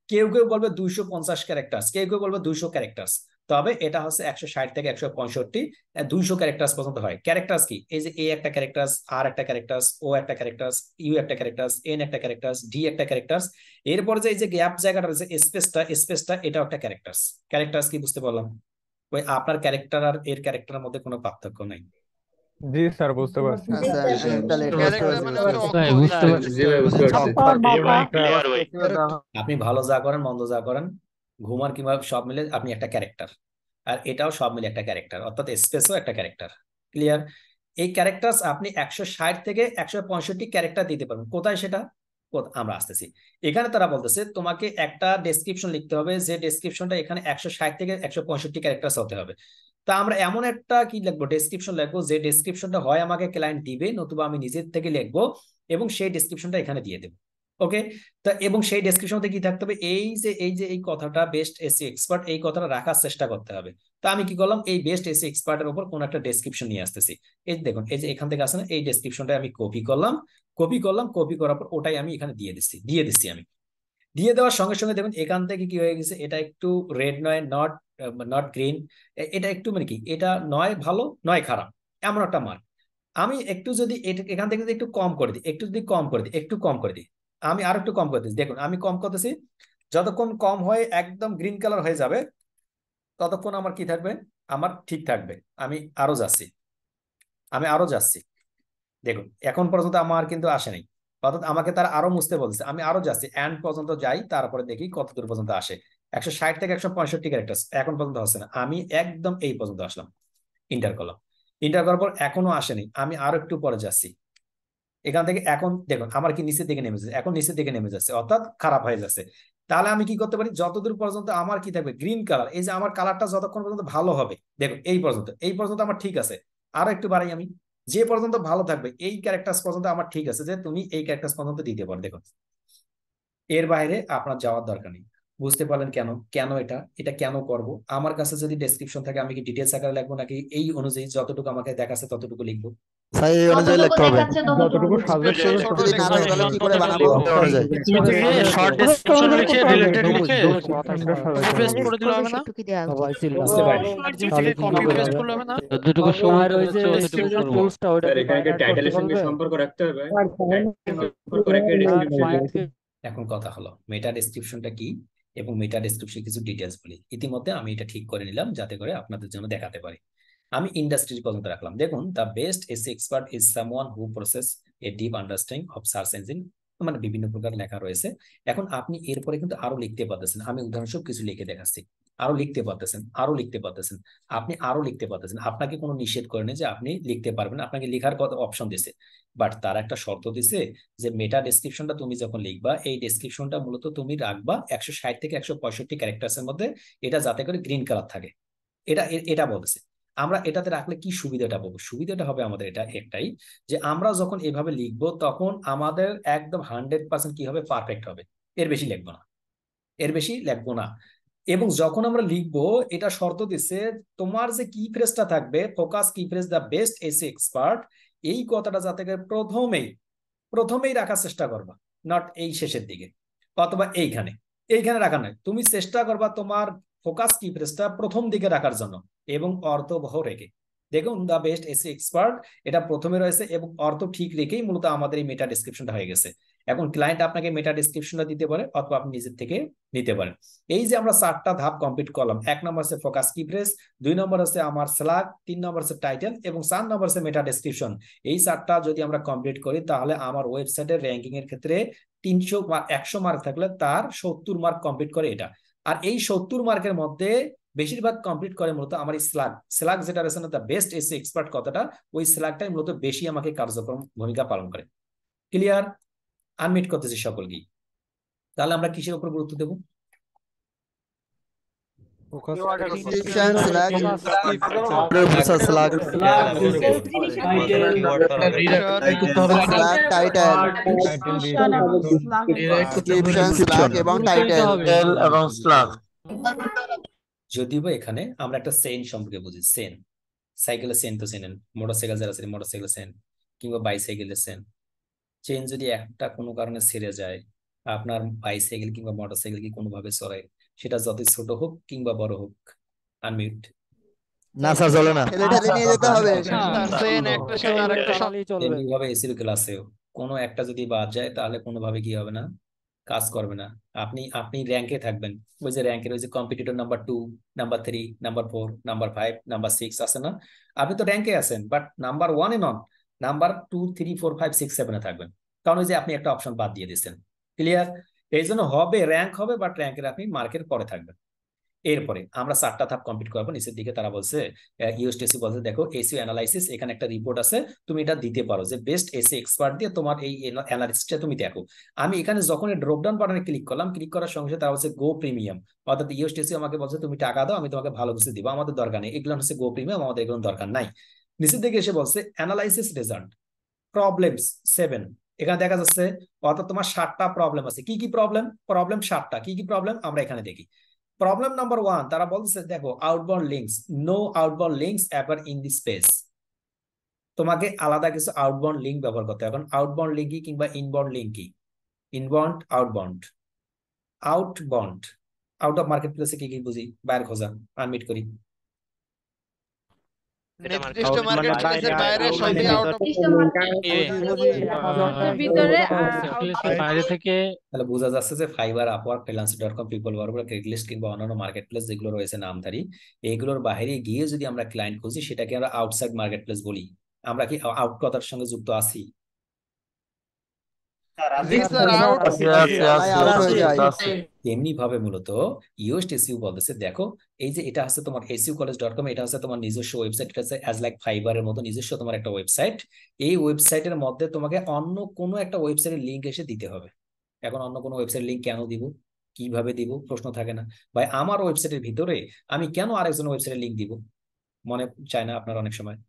কেউ কেউ বলবে 250 ক্যারেক্টার্স, কেউ কেউ বলবে 200 ক্যারেক্টার্স। তবে এটা হচ্ছে 160 থেকে 165, 200 ক্যারেক্টার্স পর্যন্ত হয়। ক্যারেক্টার্স কি? এই যে এ একটা ক্যারেক্টার্স, আর একটা ক্যারেক্টার্স, ও একটা ক্যারেক্টার্স, ইউ একটা ক্যারেক্টার্স, এন একটা ক্যারেক্টার্স, ডি একটা ক্যারেক্টার্স। এরপরে যে এই যে গ্যাপ জায়গাটা রয়েছে, স্পেসটা এটাও একটা ক্যারেক্টার্স। ক্যারেক্টার্স কি বুঝতে পারলাম? ওই আপনার ক্যারেক্টার আর এর ক্যারেক্টারের মধ্যে কোনো পার্থক্য নাই। জি স্যার, বুঝতে পারছি। আপনি ভালো যা করেন, মন্দ যা করেন, ঘুমান কিংবা সব মিলে আপনি একটা ক্যারেক্টার, আর এটাও সব মিলে একটা ক্যারেক্টার, অর্থাৎ স্পেসও একটা ক্যারেক্টার। ক্লিয়ার? এই ক্যারেক্টার্স আপনি 160 থেকে 165 ক্যারেক্টার দিতে পারবেন। কোথায় সেটা? আমরা আসতেছি। এখানে তারা বলতেছে তোমাকে একটা ডেসক্রিপশন লিখতে হবে, যে ডেসক্রিপশনটা এখানে 160 থেকে 165 ক্যারেক্টার হতে হবে। তা আমরা এমন একটা কি লিখবো, ডেসক্রিপশন লিখবো, যে ডেসক্রিপশনটা হয় আমাকে ক্লায়েন্ট দিবে, নতুবা আমি নিজের থেকে লিখবো এবং সেই ডেসক্রিপশনটা এখানে দিয়ে দেবো। ওকে, তা এবং সেই ডেসক্রিপশনতে কি থাকতে হবে, এই কথাটা বেস্ট এসি এক্সপার্ট, এই কথাটা রাখার চেষ্টা করতে হবে। তা আমি কি করলাম, এই বেস্ট এসি এক্সপার্টের উপর কোন একটা ডেসক্রিপশন নিয়ে আসতেছি। এই দেখুন, এই যে এখান থেকে আসে না, এই ডেসক্রিপশনটা আমি কপি করার পর ওটাই আমি এখানে দিয়ে দিচ্ছি আমি। দিয়ে দেওয়ার সঙ্গে সঙ্গে দেখুন এখান থেকে কি হয়ে গেছে, এটা একটু রেড নয়, নট নট গ্রিন, এটা একটু মানে কি, এটা নয় ভালো নয় খারাপ, এমন একটা মার্ক। আমি একটু যদি এখান থেকে যদি একটু কম করে দিই, একটু কম করে দিই, আমি আর একটু কম করে দিচ্ছি, দেখুন আমি কম করতেছি, যতক্ষণ কম হয় একদম গ্রিন কালার হয়ে যাবে ততক্ষণ আমার কি থাকবে, আমার ঠিক থাকবে। আমি আরো যাচ্ছি, দেখুন এখন পর্যন্ত আমার কিন্তু আসে নাই, অর্থাৎ আমাকে তারা আরো মুছতে বলছে, আমি আরো যাচ্ছি, এন্ড পর্যন্ত যাই, তারপরে দেখি কত দূর পর্যন্ত আসে। 160 থেকে 165 ক্যারেক্টার এখন পর্যন্ত হচ্ছে না, আমি একদম এই পর্যন্ত আসলাম, ইন্টার করার পর এখনো আসেনি, আমি আরো একটু পরে যাচ্ছি, এখান থেকে এখন দেখুন আমার কি নিচের দিকে নেমে যাচ্ছে, এখন নিচের দিকে নেমে যাচ্ছে, অর্থাৎ খারাপ হয়ে যাচ্ছে। তাহলে আমি কি করতে পারি, যতদূর পর্যন্ত আমার কি থাকবে, গ্রিন কালার, এই যে আমার কালারটা যতক্ষণ পর্যন্ত ভালো হবে, দেখুন এই পর্যন্ত আমার ঠিক আছে, আরো একটু বাড়াই আমি, যে পর্যন্ত ভালো থাকবে এই ক্যারেক্টার পর্যন্ত আমার ঠিক আছে, যে তুমি এই ক্যারেক্টার পর্যন্ত দিতে পারো। দেখুন এর বাইরে আপনার যাওয়ার দরকার নেই। বুঝতে পারলেন কেন কেন এটা কেন করব? আমার কাছে যদি ডেসক্রিপশন থাকে আমি কি ডিটেলস আকারে লিখবো, নাকি এই অনুযায়ী যতটুকু আমাকে দেখাচ্ছে ততটুকু লিখবো? ভাই এই অনুযায়ী লিখতে হবে। যতটুকু সাজেস্ট যে করবে ছোট যদি না থাকে তাহলে কি করে বানাবো লিখতে হবে। অনুযায়ী। তুমি থেকে শর্ট ডেসক্রিপশন লিখে রিলেটেড লিখে কপি পেস্ট করে দিলে হবে না? বুঝতে পারি মার্জিন থেকে কপি পেস্ট করলে হবে না? যতটুকু সময় রয়েছে Description description tools-টা ওটা কি এখানে add করতে টাইটেলের সঙ্গে বলবে? সম্পর্ক রাখতে হবে। Client-কে এখন কথা হলো মেটা ডেসক্রিপশনটা কি এবং মেটা ডেসক্রিপশন কিছু ডিটেলস বলি। ইতিমধ্যে আমি এটা ঠিক করে নিলাম যাতে করে আপনাদের জন্য দেখাতে পারি। আমি ইন্ডাস্ট্রি পর্যন্ত রাখলাম। দেখুন the best AC expert is someone who process a deep understanding of search engine, মানে বিভিন্ন প্রকার লেখা রয়েছে। এখন আপনি এরপরে কিন্তু আরো লিখতে পারতেছেন, আমি উদাহরণস্বরূপ কিছু লিখে দেখাচ্ছি। আরো লিখতে পারতেছেন, আপনি আরো লিখতে পারতেছেন, আপনাকে কোনো নিষেধ করেনি যে আপনি লিখতে পারবেন, আপনাকে লেখার কত অপশন দিছে, বাট তার একটা শর্ত দিছে যে মেটা ডেসক্রিপশনটা তুমি যখন লিখবা, এই ডেসক্রিপশনটা মূলত তুমি রাখবা 160 থেকে 165 ক্যারেক্টার্স এর মধ্যে, এটা যাতে করে গ্রিন কালার থাকে। এটা বলতেছে। আমরা এটাতে রাখলে কি সুবিধাটা পাবো? সুবিধাটা হবে আমাদের এটা একটাই, যে আমরা যখন এভাবে লিখবো তখন আমাদের একদম 100% কি হবে, পারফেক্ট হবে। এর বেশি লিখবো না। এবং যখন আমরা লিখবো, এটা শর্ত দিচ্ছে তোমার যে কি ফ্রেজটা থাকবে, ফোকাস কি phrase the best AC expert, এই কথাটা যাতে করে প্রথমেই রাখার চেষ্টা করবা, নট এই শেষের দিকে অথবা এইখানে রাখা নয়। তুমি চেষ্টা করবা তোমার ফোকাস কি ফ্রেজটা প্রথম দিকে রাখার জন্য এবং অর্থবহ রেখে। দেখুন দ্য বেস্ট এসি এক্সপার্ট এটা প্রথমে রয়েছে এবং অর্থ ঠিক রেখেই মূলত আমাদের এই মেটা ডেসক্রিপশনটা হয়ে গেছে। এখন ক্লায়েন্ট আপনাকে মেটা ডেসক্রিপশনটা দিতে পারে অথবা আপনি নিজের থেকে নিতে পারেন। এই যে আমরা 4টা ধাপ কমপ্লিট করলাম, 1 নম্বর হচ্ছে ফোকাস কি ফ্রেজ, 2 নম্বর হচ্ছে আমার স্ল্যাগ, 3 নম্বর হচ্ছে টাইটেল এবং 4 নম্বর হচ্ছে মেটা ডেসক্রিপশন। এই 4টা যদি আমরা কমপ্লিট করি তাহলে আমার ওয়েবসাইটের র্যাঙ্কিং এর ক্ষেত্রে 300 বা 100 মার্ক থাকলে তার 70 মার্ক কমপ্লিট করে এটা। আর এই 70 মার্কের মধ্যে বেশিরভাগ কমপ্লিট করে মূলত আমার এই স্ল্যাগ যেটা রয়েছে না, দ্য বেস্ট এসি এক্সপার্ট কথাটা, ওই স্ল্যাগটাই মূলত বেশি আমাকে কার্যক্রম ভূমিকা পালন করে। ক্লিয়ার? আনমিট করতেছি সকলকেই। তাহলে আমরা কিসের উপর গুরুত্ব দেব? Description, slug, slug, title, description, slug এবং title এবং স্ল্যাগ। যদিও এখানে আমরা একটা সেন সম্পর্কে বুঝি, সেন সাইকেলের সেন তো চেনেন, মোটরসাইকেল যারা আছে মোটরসাইকেল সেন কিংবা বাইসাইকেলের সেন। চেন যদি একটা কোনো কারণে ছেড়ে যায়, আপনার বাইসাইকেল কিংবা মোটরসাইকেল কি কোনোভাবে চলে, সেটা যত ছোট হোক কিংবা বড় হোক। আনমিউট। না স্যার চলে না, ঠেলে নিয়ে যেতে হবে। সেন একটা সাথে আরেকটা চলবে। এইভাবে এসির ক্লাসেও কোনো একটা যদি বাদ যায় তাহলে কোনোভাবে কি হবে না, কাজ করবে না। আপনি র্যাঙ্কে থাকবেন, ওই যে র্যাঙ্কের ওই যে competitor number 2, number 3, number 4, number 5, number 6 আছে না, আপনি তো র্যাঙ্কে আছেন but number 1 A non, number 2, 3, 4, 5, 6, 7 এ থাকবেন, কারণ ওই যে আপনি একটা অপশন বাদ দিয়ে দিচ্ছেন। ক্লিয়ার? এই জন্য হবে র্যাঙ্ক হবে বাট র্যাঙ্কের আপনি মার্কের পরে থাকবেন। এরপরে আমরা 4টা ধাপ কমপ্লিট করবো। নিচের দিকে তারা বলছে, ইউএসটিসি বলছে দেখো এসইও অ্যানালাইসিস, এখানে একটা রিপোর্ট আছে, তুমি এটা দিতে পারো যে বেস্ট এসইও এক্সপার্ট দিয়ে তোমার এই অ্যানালিসিসটা তুমি দেখো। আমি এখানে যখন ড্রপ ডাউন বাটনে ক্লিক করলাম, ক্লিক করার সঙ্গে সঙ্গে তারা বলছে গো প্রিমিয়াম, অর্থাৎ ইউএসটিসি আমাকে বলছে তুমি টাকা দাও, আমি তোমাকে ভালো কিছু দিব, আমাদের দরকার নেই, এগুলো হচ্ছে গো প্রিমিয়াম, আমাদের এগুলো দরকার নাই। নিচের দিকে এসে বলছে অ্যানালাইসিস রেজাল্ট প্রবলেমস 7, এখানে দেখা যাচ্ছে অর্থাৎ তোমার 7টা প্রবলেম আছে। কি কি প্রবলেম? প্রবলেম 7টা। কি কি প্রবলেম আমরা এখানে দেখি। প্রবলেম নাম্বার 1, তারা বলছে দেখো outbound links, no outbound links ever in the space. তোমাকে আলাদা কিছু আউটবাউন্ড লিঙ্ক ব্যবহার করতে হবে। এখন আউটবাউন্ড লিঙ্ক কি কিংবা ইনবাউন্ড লিঙ্ক কি? Inbound, outbound. Outbound, out of market প্লেসে কি কি বুঝি? বাইরে খোঁজা, আনমিট করি। নির্দিষ্ট Out মানে মার্কেট প্লেসের বাইরে সবই আউট অফ ভিতরে বাইরে থেকে তাহলে বোঝা যাচ্ছে যে ফাইবার, আপওয়ার্ক, ফ্রিল্যান্সার.কম, পিপল ওয়ার্ক, ক্রেগলিস্ট কিংবা অন্যান্য মার্কেট প্লেস যেগুলো রয়েছে নামধারী, এইগুলোর বাইরে গিয়ে যদি আমরা ক্লায়েন্ট খুঁজি সেটাকে আমরা আউটসাইড মার্কেট প্লেস বলি। আমরা কি আউট কথার সঙ্গে যুক্ত আছি? জি স্যার আউট তেমনি ভাবে মূলত ইউএসটিসিও বলতেছে দেখো এই যে এটা হচ্ছে তোমার sucollege.com, এটা হচ্ছে তোমার নিজস্ব ওয়েবসাইট, এটা হচ্ছে অ্যাজ লাইক ফাইবারের মতো নিজস্ব তোমার একটা ওয়েবসাইট। এই ওয়েবসাইটের মধ্যে তোমাকে অন্য কোনো একটা ওয়েবসাইটের লিঙ্ক এসে দিতে হবে। এখন অন্য কোনো ওয়েবসাইটের লিঙ্ক কেন দিব, কিভাবে দিব প্রশ্ন থাকে না ভাই? আমার ওয়েবসাইটের ভিতরে আমি কেন আরেকজন ওয়েবসাইটের লিঙ্ক দিব? মনে চায় না আপনার অনেক সময়?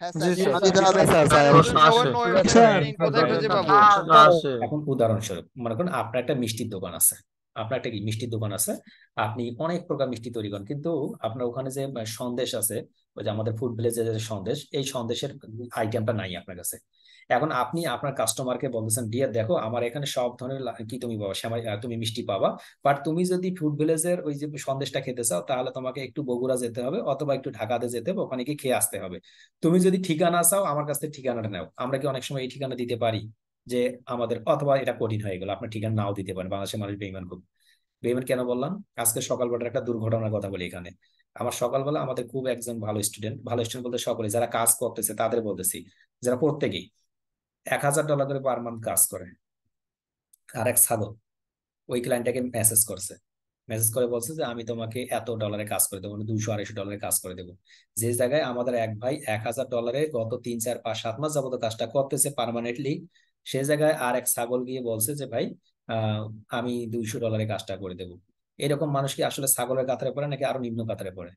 হ্যাঁ জি স্যার স্যার। কোথায় খুঁজে পাবো? এখন উদাহরণস্বরূপ মনে করেন আপনার একটা মিষ্টির দোকান আছে, আপনার একটা কি মিষ্টির দোকান আছে, আপনি অনেক প্রকার মিষ্টি তৈরি করেন, কিন্তু আপনার ওখানে যে সন্দেশ আছে, ওই যে আমাদের ফুড ভিলেজের যে সন্দেশ, এই সন্দেশের আইটেমটা নাই আপনার কাছে। এখন আপনি আপনার কাস্টমারকে বলতেছেন ডিয়ার দেখো আমার এখানে সব ধরনের কি তুমি পাবা, সেমাই তুমি মিষ্টি পাবা, বাট তুমি যদি ফুড ভিলেজের ওই যে সন্দেশটা খেতে চাও তাহলে তোমাকে একটু বগুড়া যেতে হবে অথবা একটু ঢাকাতে যেতে হবে, ওখানে গিয়ে খেয়ে আসতে হবে। তুমি যদি ঠিকানা চাও আমার কাছ থেকে ঠিকানাটা নাও। আমরা কি অনেক সময় এই ঠিকানা দিতে পারি যে আমাদের, অথবা এটা কঠিন হয়ে গেল আপনার ঠিকানা নাও দিতে পারেন? বাংলাদেশের মানুষ বেইমান খুব। বেইমান কেন বললাম? আজকে সকালবেলার একটা দুর্ঘটনার কথা বলি এখানে। আমার সকালবেলা আমাদের খুব একজন ভালো স্টুডেন্ট বলতে সকলে যারা কাজ করতেছে তাদের বলতেছি, যারা প্রত্যেকেই $1000 করে পার মান্থ কাজ করে। আর এক ছাগল ওই ক্লায়েন্টটাকে মেসেজ করে বলছে যে আমি তোমাকে এত ডলারে কাজ করে দেবো, 200-250 ডলারে কাজ করে দেবো। যে জায়গায় আমাদের এক ভাই $1000 গত 3-4-5-7 মাস যাবত কাজটা করতেছে পার্মানেন্টলি, সে জায়গায় আর এক ছাগল গিয়ে বলছে যে ভাই আমি $200 কাজটা করে দেবো। এরকম মানুষ কি আসলে ছাগলের কাতারে পড়ে নাকি আরো নিম্ন কাতারে পড়ে?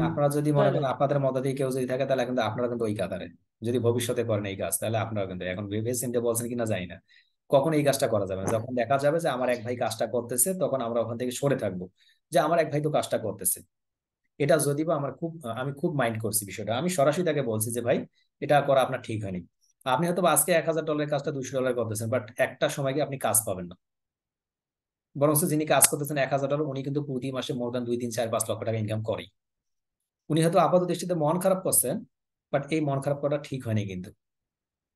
আপনারা যদি মনে করেন আপনাদের মধ্যে দিয়ে কেউ যদি থাকে তাহলে কিন্তু আপনারা কিন্তু ওই কাতারে, যদি ভবিষ্যতে করেন এই কাজ তাহলে আপনারা কিন্তু, এখন ভেবে চিন্তে বলছেন কিনা জানি না, কখন এই কাজটা করা যাবে না। যখন দেখা যাবে যে আমার এক ভাই কাজটা করতেছে তখন আমরা ওখান থেকে সরে থাকবো, যে আমার এক ভাই তো কাজটা করতেছে। এটা যদি বা আমি খুব মাইন্ড করছি বিষয়টা, আমি সরাসরি তাকে বলছি যে ভাই এটা করা আপনার ঠিক হয়নি। আপনি হয়তো আজকে $1000 কাজটা $200 করতেছেন, বাট একটা সময় গিয়ে আপনি কাজ পাবেন না। বরং যিনি কাজ করতেছেন $1000 উনি কিন্তু প্রতি মাসে মোর দ্যান 2-3-4-5 লক্ষ টাকা ইনকাম করে। উনি হয়তো আপাত দৃষ্টিতে মন খারাপ করছেন, বাট এই মন খারাপ করাটা ঠিক হয়নি, কিন্তু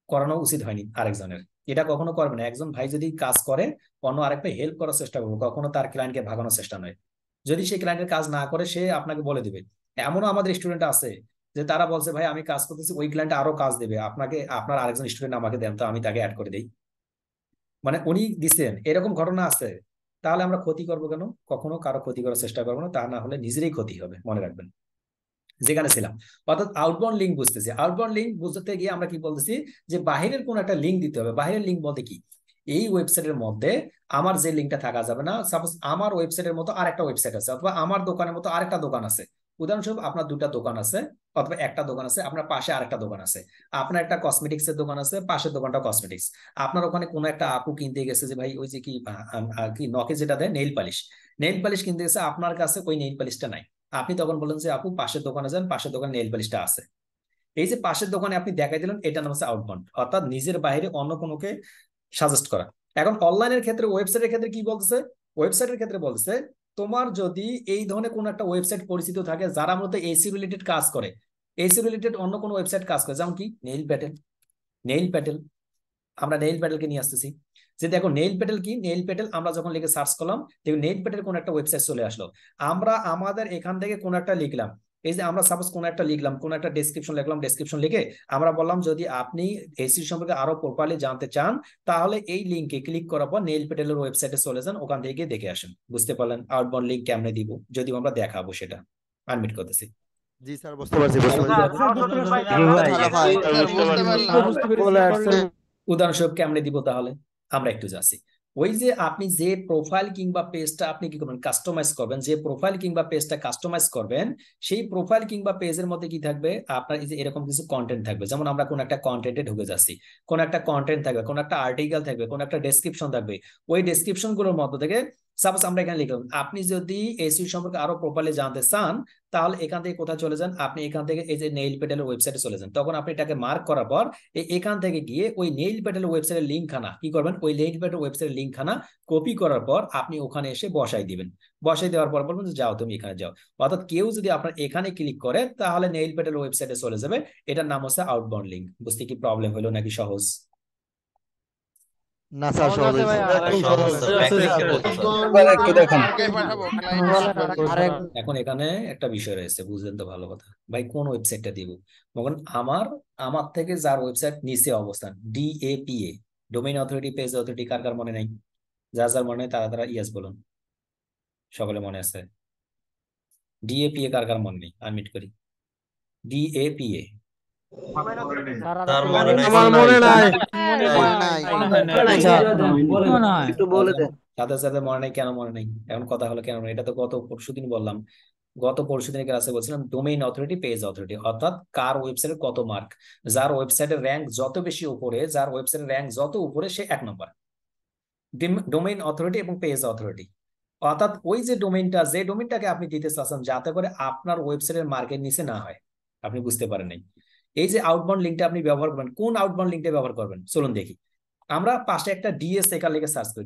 করানো উচিত হয়নি আরেকজনের। এটা কখনো করবে না। একজন ভাই যদি কাজ করে অন্য আরেক ভাই হেল্প করার চেষ্টা করবো, কখনো তার ক্লায়েন্টকে ভাগানোর চেষ্টা নয়। যদি সেই ক্লায়েন্টের কাজ না করে সে আপনাকে বলে দিবে। এমনও আমাদের স্টুডেন্ট আছে যে তারা বলছে ভাই আমি কাজ করতেছি, ওই ক্লায়েন্ট আরো কাজ দেবে, আপনাকে আপনার আরেকজন স্টুডেন্ট আমাকে দেন তো আমি তাকে অ্যাড করে দিই। মানে উনি দিচ্ছেন, এরকম ঘটনা আছে। তাহলে আমরা ক্ষতি করবো কেন? কখনো কারো ক্ষতি করার চেষ্টা করবো না, তা না হলে নিজেরই ক্ষতি হবে, মনে রাখবেন। যেখানে ছিলাম অর্থাৎ আউটবাউন্ড লিঙ্ক বুঝতেছি। আউটবাউন্ড লিঙ্ক বুঝতে গিয়ে আমরা কি বলতেছি যে বাহিরের কোন একটা লিঙ্ক দিতে হবে। বাহিরের লিঙ্ক বলতে কি, এই ওয়েবসাইটের মধ্যে আমার যে লিঙ্কটা থাকা যাবে না। সাপোজ আমার ওয়েবসাইটের মতো আরেকটা ওয়েবসাইট আছে, অথবা আমার দোকানের মতো আরেকটা দোকান আছে। উদাহরণস্বরূপ আপনার 2টা দোকান আছে অথবা একটা দোকান আছে, আপনার পাশে আরেকটা দোকান আছে। আপনার একটা কসমেটিক্স এর দোকান আছে, পাশের দোকানটা কসমেটিক্স। আপনার ওখানে কোনো একটা আপু কিনতে গেছে যে ভাই ওই যে কি নকে যেটা দেয় নেইল পালিশ কিনতে গেছে, আপনার কাছে ওই নেইল পালিশটা নাই। আপনি তখন বলেন যে আপু পাশের দোকানে যান, পাশের দোকানে নেইল পালিশটা আছে। এই যে পাশের দোকানে আপনি দেখাই দিলেন, এটা নাম হচ্ছে আউটবাউন্ড, অর্থাৎ নিজের বাইরে অন্য কোনোকে সাজেস্ট করা। এখন অনলাইনের ক্ষেত্রে, ওয়েবসাইটের ক্ষেত্রে কি বলতেছে? ওয়েবসাইটের ক্ষেত্রে বলতেছে তোমার যদি এই ধরনের কোন একটা ওয়েবসাইট পরিচিত থাকে যারা মূলত এসি রিলেটেড কাজ করে, এসি রিলেটেড অন্য কোনো ওয়েবসাইট কাজ করে, যেমন কি নেইল প্যাটেল। আমরা নেইল প্যাটেলকে নিয়ে আসতেছি যে দেখো নেইল প্যাটেল কি, নেইল প্যাটেল আমরা যখন লিখে সার্চ করলাম দেখো নেইল প্যাটেল কোন একটা ওয়েবসাইট চলে আসলো। আমরা আমাদের এখান থেকে কোন একটা লিখলাম, এই যে আমরা সাপোজ কোন একটা লিখলাম, কোন একটা ডেসক্রিপশন লিখলাম, ডেসক্রিপশন লিখে আমরা বললাম যদি আপনি এসি সম্পর্কে আরো প্রপারলি জানতে চান তাহলে এই লিংকে ক্লিক করার পর নেইল প্যাটেলের ওয়েবসাইটে চলে যান, ওখান থেকে দেখে আসেন। বুঝতে পারলেন আউটবাউন্ড লিংক কেমনে দিব, যদি আমরা দেখাবো সেটা। আনমিট করতেছি। জি স্যার বুঝতে পারছি উদাহরণস্বরূপ কেমনে দিব তাহলে আমরা একটু যাচ্ছি। ওই যে আপনি যে প্রোফাইল কিংবা পেজটা আপনি কি করবেন, কাস্টমাইজ করবেন, যে প্রোফাইল কিংবা পেজটা কাস্টমাইজ করবেন সেই প্রোফাইল কিংবা পেজের মধ্যে কি থাকবে, আপনার এই যে এরকম কিছু কন্টেন্ট থাকবে। যেমন আমরা কোন একটা কন্টেন্টে ঢুকে যাচ্ছি, কোন একটা কন্টেন্ট থাকবে, কোন একটা আর্টিকেল থাকবে, কোন একটা ডেসক্রিপশন থাকবে। ওই ডেসক্রিপশন গুলোর মধ্যে থেকে সাপোজ আমরা এখানে লিখলাম আপনি যদি এসইও সম্পর্কে আরো প্রপারলি জানতে চান তাহলে এখান থেকে কোথায় চলে যান, আপনি এখান থেকে এই যে নেইল প্যাটেলের ওয়েবসাইটে চলে যান। তখন আপনি এটাকে মার্ক করার পর এখান থেকে গিয়ে ওই নেইল প্যাটেলের ওয়েবসাইটের লিঙ্ক খানা কি করবেন, ওই নেইল প্যাটেলের ওয়েবসাইটের লিঙ্ক খানা কপি করার পর আপনি ওখানে এসে বসাই দিবেন। বসাই দেওয়ার পর বলবেন যে যাও তুমি এখানে যাও। অর্থাৎ কেউ যদি আপনার এখানে ক্লিক করে তাহলে নেইল প্যাটেলের ওয়েবসাইটে চলে যাবে। এটার নাম হচ্ছে আউটবাউন্ড লিঙ্ক। বুঝতে কি প্রবলেম হলো নাকি সহজ? না স্যার সহজ এখন এখানে একটা বিষয় রয়েছে, বুঝলেন তো ভালো কথা। ভাই কোন ওয়েবসাইটটা দিব? মগন আমার থেকে যার ওয়েবসাইট নিচে অবস্থান DAPA, domain authority, page authority, কার কার মনে নাই? যার যার মনে নেই তারা তারা ইয়েস বলুন। সকলে মনে আছে? DAPA কার কার মনে নেই? আনমিট করি। DAPA সাথে সাথে মনে নেই। কেন মনে নেই? এখন কথা হলো কেন? এটা তো গত পরশুদিন বললাম, গত পরশুদিনের ক্লাসে বলছিলাম ডোমেইন অথরিটি, পেজ অথরিটি, অর্থাৎ কার ওয়েবসাইটের কত মার্ক। যার ওয়েবসাইটের র্যাঙ্ক যত বেশি উপরে, যার ওয়েবসাইটের র্যাঙ্ক যত উপরে সে 1 নম্বর। ডোমেইন অথরিটি এবং পেজ অথরিটি, অর্থাৎ ওই যে ডোমেইনটাকে আপনি দিতে চাচ্ছেন যাতে করে আপনার ওয়েবসাইটের মার্কের নিচে না হয়। আপনি বুঝতে পারেন নাই। এই যে আউটবাউন্ড লিঙ্কটা আপনি ব্যবহার করবেন, কোন আউটবাউন্ড লিঙ্কটা ব্যবহার করবেন চলুন দেখি। আমরা পাশে একটা ডিএসএকার লিখে সার্চ করি,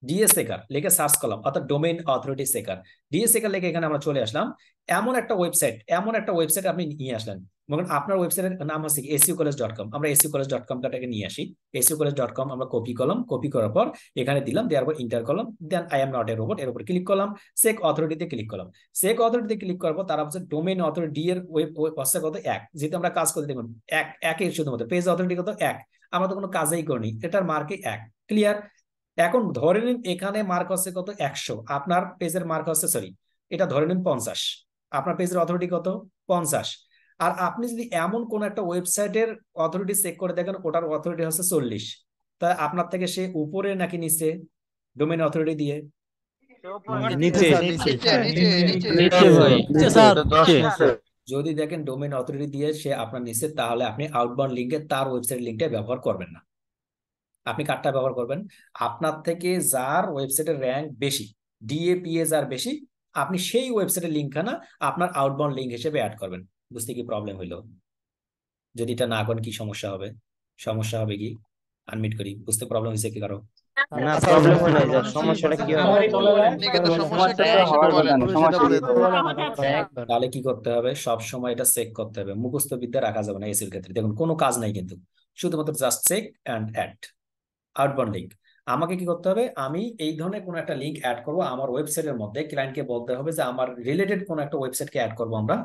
ডিএসএকার লিখে সার্চ করলাম, অর্থাৎ ডোমেইন অথরিটি সেকার। ডিএসএকার লিখে এখানে আমরা চলে আসলাম। এমন একটা ওয়েবসাইট আপনি নিয়ে আসলেন। মনে আপনার ওয়েবসাইটের নাম হচ্ছে sucollege.com। আমরা sucollege.com-টাকে নিয়ে আসি। sucollege.com আমরা কপি করলাম, কপি করার পর এখানে দিলাম, দেওয়ার পর ইন্টার করলাম, then I am not a robot এর উপর ক্লিক করলাম, সেক অথরিটিতে ক্লিক করলাম। সেক অথরিটিতে ক্লিক করার পর তারা হচ্ছে ডোমেইন অথরিটি ডি এর হচ্ছে কত 1, যেহেতু আমরা কাজ করতে দেখুন 1 শুধুমাত্র। পেজ অথরিটি কত 1, আমরা তো কোনো কাজই করিনি, এটার মার্কে 1। ক্লিয়ার? এখন ধরে নিন এখানে মার্ক হচ্ছে কত 100, আপনার পেজের মার্ক হচ্ছে এটা ধরে নিন 50, আপনার পেজের অথরিটি কত 50। আর আপনি যদি এমন কোন একটা ওয়েবসাইটের অথরিটি চেক করে দেখেন ওটার অথরিটি হচ্ছে 40, তা আপনার থেকে সে উপরে নাকি নিচে ডোমেইন অথরিটি দিয়ে? যদি দেখেন ডোমেইন অথরিটি দিয়ে সে আপনার নিচে, তাহলে আপনি আউটবাউন্ড লিঙ্কে তার ওয়েবসাইট লিঙ্কটা ব্যবহার করবেন না। আপনি কারটা ব্যবহার করবেন? আপনার থেকে যার ওয়েবসাইটের র্যাঙ্ক বেশি, DAPA যার বেশি, আপনি সেই ওয়েবসাইটের লিঙ্কখানা আপনার আউটবাউন্ড লিঙ্ক হিসেবে অ্যাড করবেন। বুঝতে কি প্রবলেম হইলো? যদি এটা না করেন কি সমস্যা হবে? সমস্যা হবে কি? আনমিট করি। বুঝতে প্রবলেম হয়েছে কি কারো? না প্রবলেম হয় না, সমস্যাটা কি হবে? তাহলে কি করতে হবে? সব সময় এটা চেক করতে হবে, মুখস্থ বিদ্যা রাখা যাবে না এসির ক্ষেত্রে। দেখুন কোনো কাজ নাই কিন্তু, শুধুমাত্র just check and add outbound link. আমাকে কি করতে হবে? আমি এই ধরনের কোন একটা লিঙ্ক অ্যাড করব আমার ওয়েবসাইটের মধ্যে। ক্লায়েন্টকে বলতে হবে যে আমার রিলেটেড কোন একটা ওয়েবসাইটকে অ্যাড করব আমরা।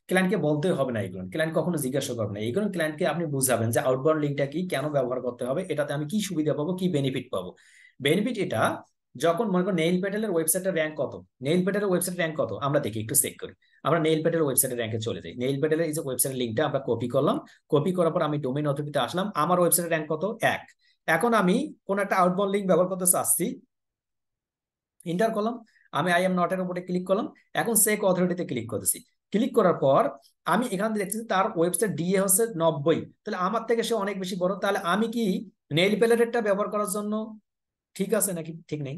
ক্লায়েন্টকে বলতে হবে না এগুলো, ক্লায়েন্ট কখনো জিজ্ঞাসা করবে না এইগুলো। ক্লায়েন্টকে আপনি বুঝাবেন যে আউটবাউন্ড লিঙ্কটা কি, কেন ব্যবহার করতে হবে, এটাতে আমি কি সুবিধা পাবো, কি বেনিফিট পাবো। বেনিফিট এটা, যখন মনে করো নেইল প্যাটেলের ওয়েবসাইটের র্যাঙ্ক কত, নেইল প্যাটেলের ওয়েবসাইট র্যাঙ্ক কত আমরা দেখি, একটু চেক করি। আমরা নেইল প্যাটেলের ওয়েবসাইটের র্যাঙ্কে চলে যাই। নেইল প্যাটেলের এই যে ওয়েবসাইটের লিঙ্কটা আমরা কপি করলাম, কপি করার পর আমি ডোমেইন অথরিটিতে আসলাম, আমার ওয়েবসাইটের র্যাঙ্ক কত 1। এখন আমি কোন একটা আউটবাউন্ড লিঙ্ক ব্যবহার করতে চাচ্ছি, ইন্টার করলাম, আমি আই এম নট এর উপরে ক্লিক করলাম, এখন চেক অথরিটিতে ক্লিক করতেছি। ক্লিক করার পর আমি এখান থেকে দেখতেছি তার ওয়েবসাইট DA হচ্ছে 90, তাহলে আমার থেকে সে অনেক বেশি বড়। তাহলে আমি কি নেইল প্যালেটটা ব্যবহার করার জন্য ঠিক আছে নাকি ঠিক নেই?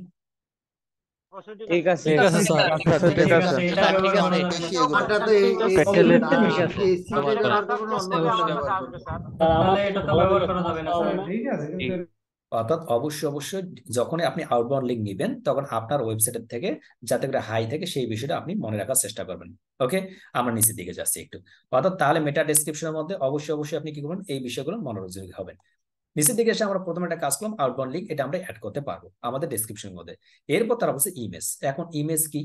ঠিক আছে ঠিক আছে স্যার, ঠিক আছে এটা ঠিক আছে। প্যাটেলের তাহলে এটা তো ব্যবহার করা যাবে না স্যার। ঠিক আছে। অর্থাৎ অবশ্যই যখন আপনি আউটবাউন্ড লিঙ্ক নেবেন তখন আপনার ওয়েবসাইটের থেকে যাতে করে হাই থাকে সেই বিষয়টা আপনি মনে রাখার চেষ্টা করবেন। ওকে, আমরা নিচের দিকে যাচ্ছি একটু। অর্থাৎ তাহলে মেটা ডেসক্রিপশনের মধ্যে অবশ্যই আপনি কি করবেন, এই বিষয়গুলো মনোযোগী হবেন। নিচের দিকে এসে আমরা প্রথমে একটা কাজ করলাম, আউটবাউন্ড লিঙ্ক, এটা আমরা অ্যাড করতে পারবো আমাদের ডেসক্রিপশনের মধ্যে। এরপর তারা বলছে ইমেজ। এখন ইমেজ কি?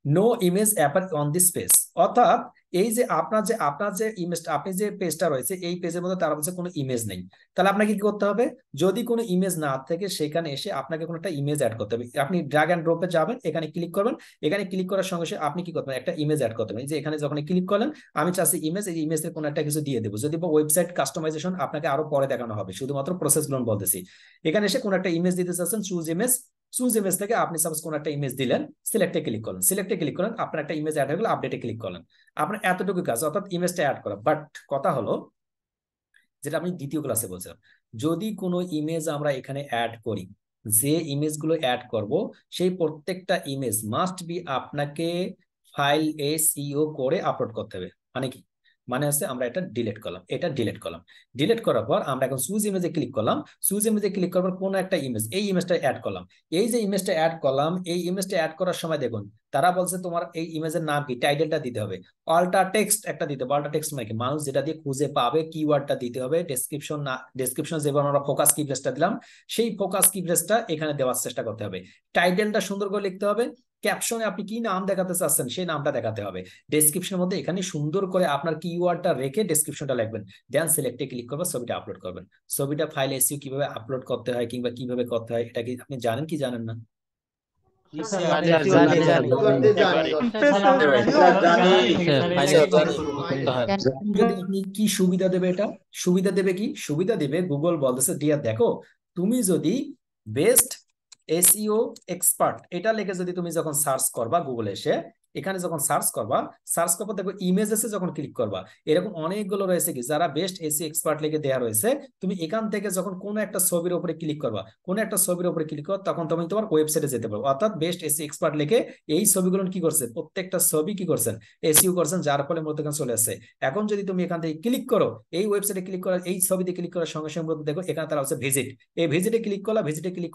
No image appear on this page, অর্থাৎ এই যে আপনার যে ইমেজ, আপনি যে পেজটা রয়েছে এই পেজের মধ্যে তার মধ্যে কোনো ইমেজ নেই। তাহলে আপনাকে কি করতে হবে? যদি কোনো ইমেজ না থাকে সেখানে এসে আপনাকে কোনো একটা ইমেজ অ্যাড করতে হবে। আপনি ড্র্যাগ অ্যান্ড ড্রপে যাবেন, এখানে ক্লিক করবেন, এখানে ক্লিক করার সঙ্গে সঙ্গে আপনি কি করবেন, একটা ইমেজ অ্যাড করতে হবে। এই যে এখানে যখন ক্লিক করলেন, আমি চাচ্ছি ইমেজ, এই ইমেজের কোনো একটা কিছু দিয়ে দেবো। যদি ওয়েবসাইট কাস্টমাইজেশন আপনাকে আরো পরে দেখানো হবে, শুধুমাত্র প্রসেস গুলো বলতেছি। এখানে এসে কোনো একটা ইমেজ দিতে চাচ্ছেন, চুজ ইমেজ থেকে আপনি সাপোজ কোন একটা ইমেজ দিলেন, সিলেক্টে ক্লিক করলেন, আপনার একটা ইমেজ অ্যাড হয়ে গেল, আপডেটে ক্লিক করলেন, আপনার এতটুকু কাজ, অর্থাৎ ইমেজটা অ্যাড করা। বাট কথা হলো, যেটা আমি দ্বিতীয় ক্লাসে বলছিলাম, যদি কোনো ইমেজ আমরা এখানে অ্যাড করি, যে ইমেজগুলো অ্যাড করব সেই প্রত্যেকটা ইমেজ মাস্ট বি আপনাকে ফাইল এসইও করে আপলোড করতে হবে। মানে কি? মানে হচ্ছে আমরা এটা ডিলিট করলাম, ডিলিট করার পর আমরা এখন চুজ ইমেজে ক্লিক করলাম, করার পর কোনো একটা ইমেজ, এই ইমেজটা অ্যাড করলাম। এই যে ইমেজটা অ্যাড করলাম, এই ইমেজটা অ্যাড করার সময় দেখুন তারা বলছে তোমার এই ইমেজের নাম কি, টাইটেলটা দিতে হবে, অল্টার টেক্সট একটা দিতে হবে। অল্টার টেক্সট মানে কি? মানুষ যেটা দিয়ে খুঁজে পাবে কিওয়ার্ডটা দিতে হবে। ডেসক্রিপশন না, ডেসক্রিপশন যেভাবে আমরা ফোকাস কি ফ্রেজটা দিলাম, সেই ফোকাস কি ফ্রেজটা এখানে দেওয়ার চেষ্টা করতে হবে। টাইটেলটা সুন্দর করে লিখতে হবে, ক্যাপশনে আপনি কি নাম দেখাতে চাচ্ছেন সেই নামটা দেখাতে হবে। ডেসক্রিপশনের মধ্যে এখানে সুন্দর করে আপনার কিওয়ার্ডটা রেখে ডেসক্রিপশনটা লিখবেন, দেন সিলেক্টে ক্লিক করবেন, ছবিটা আপলোড করবেন। ছবিটা ফাইল এসইও কিভাবে আপলোড করতে হয় কিংবা কিভাবে করতে হয়, এটা কি আপনি জানেন কি জানেন না? যদি আপনি কি সুবিধা দেবে, এটা সুবিধা দেবে কি? সুবিধা দেবে গুগল বলতেছে ডিয়ার দেখো, তুমি যদি বেস্ট এসইও এক্সপার্ট এটা লিখে যদি তুমি যখন সার্চ করবা গুগলে এসে, এখানে যখন সার্চ করবা দেখো ইমেজেসে যখন ক্লিক করবা, এরকম অনেকগুলো রয়েছে কি যারা বেস্ট এসইও এক্সপার্ট লিখে দেওয়া রয়েছে। তুমি এখান থেকে যখন কোনো একটা ছবির উপরে ক্লিক করবা, তখন তুমি তোমার ওয়েবসাইটে যেতে পারো। অর্থাৎ বেস্ট এসইও এক্সপার্ট লিখে এই ছবিগুলো কি করছে, প্রত্যেকটা ছবি কি করছেন, এসইও করছেন, যার ফলে মূলত এখানে চলে আসছে। এখন যদি তুমি এখান থেকে ক্লিক করো, এই ওয়েবসাইটে ক্লিক করার, এই ছবিতে ক্লিক করার সঙ্গে সঙ্গে দেখো এখানে তারা হচ্ছে ভিজিট, এই ভিজিটে ক্লিক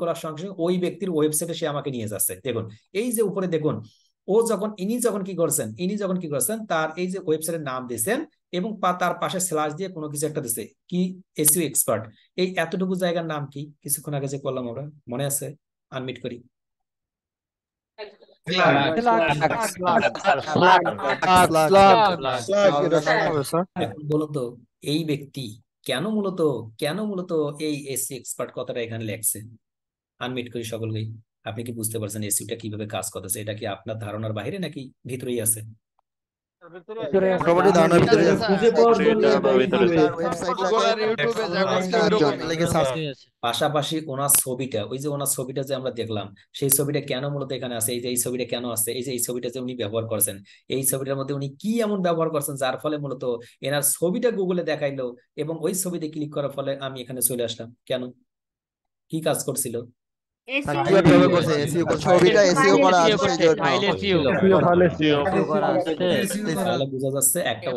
করার সঙ্গে সঙ্গে ওই ব্যক্তির ওয়েবসাইটে সে আমাকে নিয়ে যাচ্ছে। দেখুন এই যে উপরে দেখুন, ইনি যখন কি করছেন তার এই যে ওয়েবসাইটের নাম দিয়েছেন এবং তার পাশে স্ল্যাশ দিয়ে কোনো কিছু একটা দিছে কি, এসইও এক্সপার্ট। এই এতটুকু জায়গার নাম কি? কিছুক্ষণ আগে যে করলাম আমরা, মনে আছে? আনমিট করি। এখন বলুন তো, এই ব্যক্তি কেন মূলত এই এসইও এক্সপার্ট কথাটা এখানে লেখছে? আনমিট করি সকলকেই। আপনি কি বুঝতে পারছেন এসইওটা কিভাবে কাজ করতেছে? এটা কি আপনার ধারণার বাইরে নাকি ভিতরেই আছে? মোটামুটি ধারণার ভিতরে পাশাপাশি ওনার ছবিটা, ওই যে ওনার ছবিটা যে আমরা দেখলাম, সেই ছবিটা কেন মূলত এখানে আছে? এই যে এই ছবিটা কেন আছে? এই যে এই ছবিটা যে উনি ব্যবহার করছেন, এই ছবিটার মধ্যে উনি কি এমন ব্যবহার করছেন যার ফলে মূলত এনার ছবিটা গুগলে দেখাইলো এবং ওই ছবিতে ক্লিক করার ফলে আমি এখানে চলে আসলাম। কেন? কি কাজ করছিল? বোঝা যাচ্ছে একটা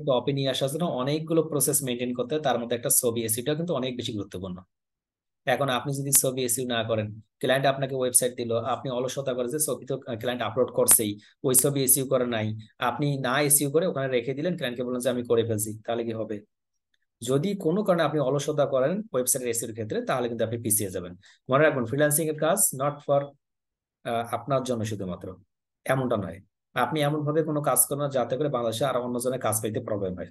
টপে নিয়ে আসার জন্য অনেকগুলো প্রসেস মেনটেন করতে হয়, তার মধ্যে একটা ছবি এসইওটা কিন্তু অনেক বেশি গুরুত্বপূর্ণ। এখন আপনি যদি ছবি এসইও না করেন, ক্লায়েন্ট আপনাকে ওয়েবসাইট দিল, আপনি অলসতা করে যে ছবি তো ক্লায়েন্ট আপলোড করছেই, ওই ছবি এসইও করে নাই, আপনি না এসইও করে ওখানে রেখে দিলেন, ক্লায়েন্টকে বললেন যে আমি করে ফেলছি, তাহলে কি হবে? যদি কোনো কারণে আপনি অলসতা করেন ওয়েবসাইটের এসইওর ক্ষেত্রে, তাহলে কিন্তু আপনি পিছিয়ে যাবেন। মনে রাখুন, ফ্রিল্যান্সিং এর কাজ নট ফর আপনার জন্য শুধুমাত্র, এমনটা নয়। আপনি এমন ভাবে কোনো কাজ করবেন যাতে করে বাংলাদেশে আর অন্যজনের কাজ পাইতে প্রবলেম হয়।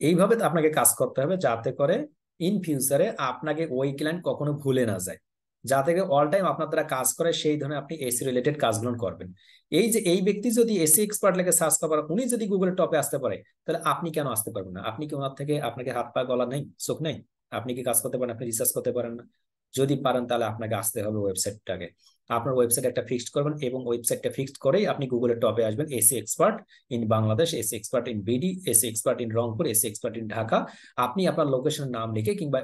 এইভাবে আপনাকে কাজ করতে হবে যাতে করে ইন ফিউচারে আপনাকে ওই ক্লায়েন্ট কখনো ভুলে না যায়, যাতে করে অল টাইম আপনার দ্বারা কাজ করে সেই ধরনের আপনি এসি রিলেটেড কাজগুলো করবেন। এই যে এই ব্যক্তি যদি এসি এক্সপার্ট লেগে সার্চ করার, উনি যদি গুগলের টপে আসতে পারে, তাহলে আপনি কেন আসতে পারবেন না? আপনি কি ওনার থেকে, আপনাকে হাত পা গলা নেই, চোখ নেই? আপনি কি কাজ করতে পারেন? আপনি রিসার্চ করতে পারেন না? যদি পারেন তাহলে আপনাকে আসতে হবে ওয়েবসাইটটাকে। আপনার ওয়েবসাইট একটা ফিক্সড করবেন এবং ওয়েবসাইটটা ফিক্সড করেই আপনি গুগলের টপে আসবেন। AC expert in Bangladesh, AC expert in BD, AC expert in Rangpur, AC expert in Dhaka. আপনি আপনার লোকেশনের নাম লিখে কিংবা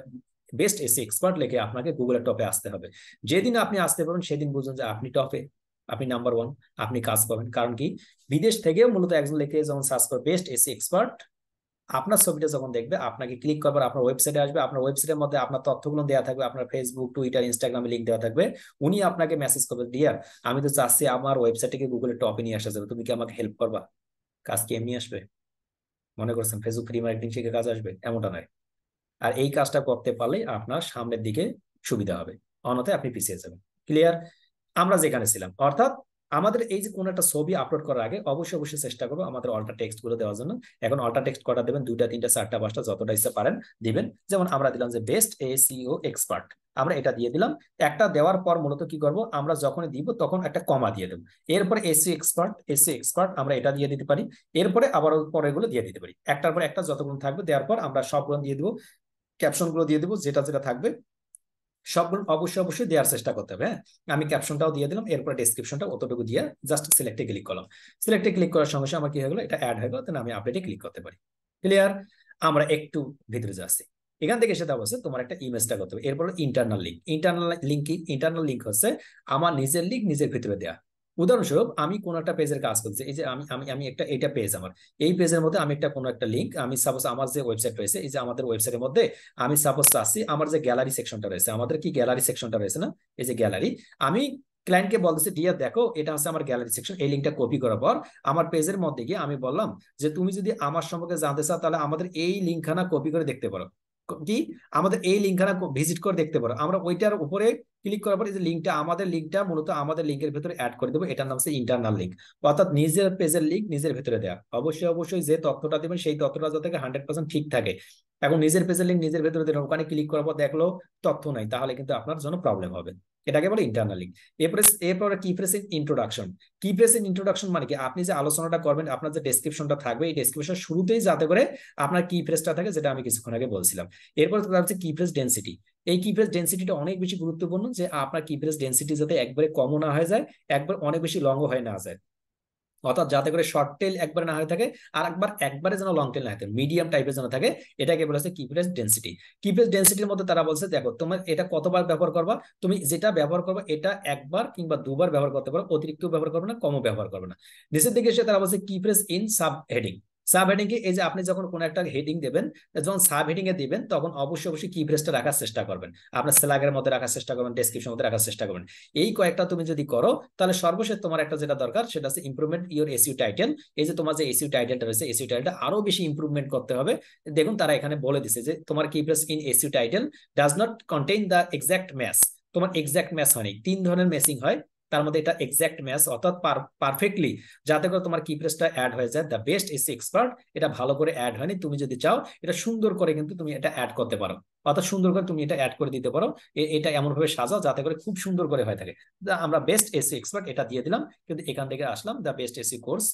বেস্ট এসি এক্সপার্ট লিখে আপনাকে গুগলের টপে আসতে হবে। যেদিন আপনি আসতে পারবেন সেদিন বুঝুন যে আপনি টপে, আপনি নাম্বার 1, আপনি কাজ পাবেন। কারণ কি, বিদেশ থেকেও মূলত একজন লিখে যখন সার্চ করে বেস্ট এসি এক্সপার্ট, আপনার ছবিটা যখন দেখবে আপনাকে ক্লিক করবার আপনার ওয়েবসাইটে আসবে, আপনার ওয়েবসাইটের মধ্যে আপনার তথ্যগুলো দেওয়া থাকবে, আপনার ফেসবুক, টুইটার, ইনস্টাগ্রামে লিঙ্ক দেওয়া থাকবে। উনি আপনাকে মেসেজ করবে, ডিয়ার আমি তো চাচ্ছি আমার ওয়েবসাইটকে গুগলে টপে নিয়ে আসা যাবে, তুমি কি আমাকে হেল্প করবা? কাজ কি এমনি আসবে? মনে করছেন ফেসবুক ফ্রি মার্কেটিং শিখে কাজ আসবে? এমনটা নয়। আর এই কাজটা করতে পারলে আপনার সামনের দিকে সুবিধা হবে, অন্যথায় আপনি পিছিয়ে যাবেন। ক্লিয়ার? আমরা যেখানে ছিলাম, অর্থাৎ আমাদের এই যে কোনো একটা ছবি আপলোড করার আগে অবশ্যই চেষ্টা করবো আমাদের অল্টার টেক্সট গুলো দেওয়ার জন্য। এখন অল্টার টেক্সট কটা দেবেন, 2টা 3টা 4টা 5টা যতটা ইচ্ছা পারেন দিবেন। যেমন আমরা দিলাম যে বেস্ট এসইও এক্সপার্ট, আমরা এটা দিয়ে দিলাম। একটা দেওয়ার পর মূলত কি করব, আমরা যখনই দিব তখন একটা কমা দিয়ে দেবো। এরপরে এসইও এক্সপার্ট আমরা এটা দিয়ে দিতে পারি। এরপরে আবার পরেরগুলো দিয়ে দিতে পারি, একটার পর একটা যতগুলো থাকবে দেওয়ার পর আমরা সবগুলো দিয়ে দিব, ক্যাপশন গুলো দিয়ে দিব, যেটা যেটা থাকবে সবগুলো অবশ্যই দেওয়ার চেষ্টা করতে হবে। হ্যাঁ, আমি ক্যাপশনটাও দিয়ে দিলাম, এরপর ডেসক্রিপশনটা অতটুকু দিয়ে জাস্ট সিলেক্টে ক্লিক করলাম। সিলেক্টে ক্লিক করার সঙ্গে সঙ্গে আমার কি হয়ে গেলো, এটা অ্যাড হয়ে গেল, তাহলে আমি আপডেটে ক্লিক করতে পারি। ক্লিয়ার? আমরা একটু ভিতরে যাচ্ছি। এখান থেকে সেটা বলছে তোমার একটা ইমেজটা করতে হবে। এরপর ইন্টারনাল লিঙ্ক। ইন্টারনাল লিঙ্ক হচ্ছে আমার নিজের লিঙ্ক নিজের ভিতরে দেওয়া। উদাহরণস্বরূপ আমি কোন একটা পেজের কাজ করছি, এই যে আমি আমি আমি একটা এটা পেজ, আমার এই পেজের মধ্যে আমি একটা কোনো একটা লিঙ্ক, আমি সাপোজ আমার যে ওয়েবসাইট রয়েছে, এই যে আমাদের ওয়েবসাইটের মধ্যে আমি সাপোজ চাচ্ছি আমার যে গ্যালারি সেকশনটা রয়েছে, আমাদের কি গ্যালারি সেকশনটা রয়েছে না, এই যে গ্যালারি, আমি ক্লায়েন্টকে বলতেছি ডিয়ার দেখো এটা হচ্ছে আমার গ্যালারি সেকশন, এই লিঙ্কটা কপি করার পর আমার পেজের মধ্যে গিয়ে আমি বললাম যে তুমি যদি আমার সম্পর্কে জানতে চাও তাহলে আমাদের এই লিঙ্কখানা কপি করে দেখতে পারো, কি আমাদের এই লিঙ্কখানা ভিজিট করে দেখতে পারো। আমরা ওইটার উপরে ক্লিক করার পর এই যে লিঙ্কটা, আমাদের লিঙ্কটা মূলত আমাদের লিঙ্কের ভিতরে অ্যাড করে দেবো, এটার নাম হচ্ছে ইন্টারনাল লিঙ্ক, অর্থাৎ নিজের পেজের লিঙ্ক নিজের ভিতরে দেওয়া। অবশ্যই যে তথ্যটা দেবেন সেই তথ্যটা যাতে 100% ঠিক থাকে। এখন নিজের পেজের লিঙ্ক নিজের ভিতরে দেবেন, ওখানে ক্লিক করার পর দেখলো তথ্য নাই, তাহলে কিন্তু আপনার জন্য প্রবলেম হবে। এটাকে বলে ইন্টারনাল লিঙ্ক। এরপরে কি ফ্রেজ ইন্ট্রোডাকশন। কি ফ্রেজ ইন্ট্রোডাকশন মানে কি, আপনি যে আলোচনাটা করবেন, আপনার যে ডেসক্রিপশনটা থাকবে, এই ডেসক্রিপশন শুরুতেই যাতে করে আপনার কি ফ্রেজটা থাকে, যেটা আমি কিছুক্ষণ আগে বলছিলাম। এরপর হচ্ছে কি ফ্রেজ ডেনসিটি। এই কি ফ্রেজ ডেনসিটিটা অনেক বেশি গুরুত্বপূর্ণ, যে আপনার কি ফ্রেজ ডেনসিটি যাতে একবারে কমও না হয়ে যায়, একবার অনেক বেশি লং হয়ে না যায়, অর্থাৎ যাতে করে শর্ট টেল একবারে না হয়ে থাকে, আর একবারে যেন লং টেল না হয়ে থাকে, মিডিয়াম টাইপের যেন থাকে, এটাকে বলা হচ্ছে কি ফ্রেজ ডেনসিটি। কি ফ্রেজ ডেনসিটির মধ্যে তারা বলছে দেখো তোমার এটা কতবার ব্যবহার করবা, তুমি যেটা ব্যবহার করবা এটা একবার কিংবা দুবার ব্যবহার করতে পারো, অতিরিক্ত ব্যবহার করবে না, কমও ব্যবহার করবে না। নিচের দিকে এসে তারা বলছে কি phrase in subheading. Subheading এ এই যে আপনি যখন কোনো একটা হেডিং দেবেন, যখন সাব হেডিং এ দিবেন তখন অবশ্যই কি ফ্রেজটা রাখার চেষ্টা করবেন, আপনার স্ল্যাগের মধ্যে রাখার চেষ্টা করবেন, ডেসক্রিপশনের মধ্যে রাখার চেষ্টা করবেন। এই কয়েকটা তুমি যদি করো তাহলে সর্বশেষ তোমার একটা যেটা দরকার সেটা হচ্ছে ইমপ্রুভমেন্ট ইওর এসইও টাইটেল। এই যে তোমার যে এসইও টাইটেলটা রয়েছে, এসইও টাইটেলটা আরো বেশি ইমপ্রুভমেন্ট করতে হবে। দেখুন তারা এখানে বলে দিছে যে তোমার কি press in SEO title does not contain the exact match. তোমার এক্সাক্ট ম্যাচ হয়নি, 3 ধরনের ম্যাচিং হয়, তার মধ্যে এটা এক্সাক্ট ম্যাচ, অর্থাৎ পারফেক্টলি যাতে করে তোমার কি প্রেসটা অ্যাড হয়ে যায়। দ্য বেস্ট এসইও এক্সপার্ট এটা ভালো করে অ্যাড হয়নি, তুমি যদি চাও এটা সুন্দর করে কিন্তু তুমি এটা অ্যাড করতে পারো, অর্থাৎ সুন্দর করে তুমি এটা অ্যাড করে দিতে পারো। এটা এমন ভাবে সাজাও যাতে করে খুব সুন্দর করে হয়ে থাকে। আমরা বেস্ট এসইও এক্সপার্ট এটা দিয়ে দিলাম, কিন্তু এখান থেকে আসলাম the best SEO course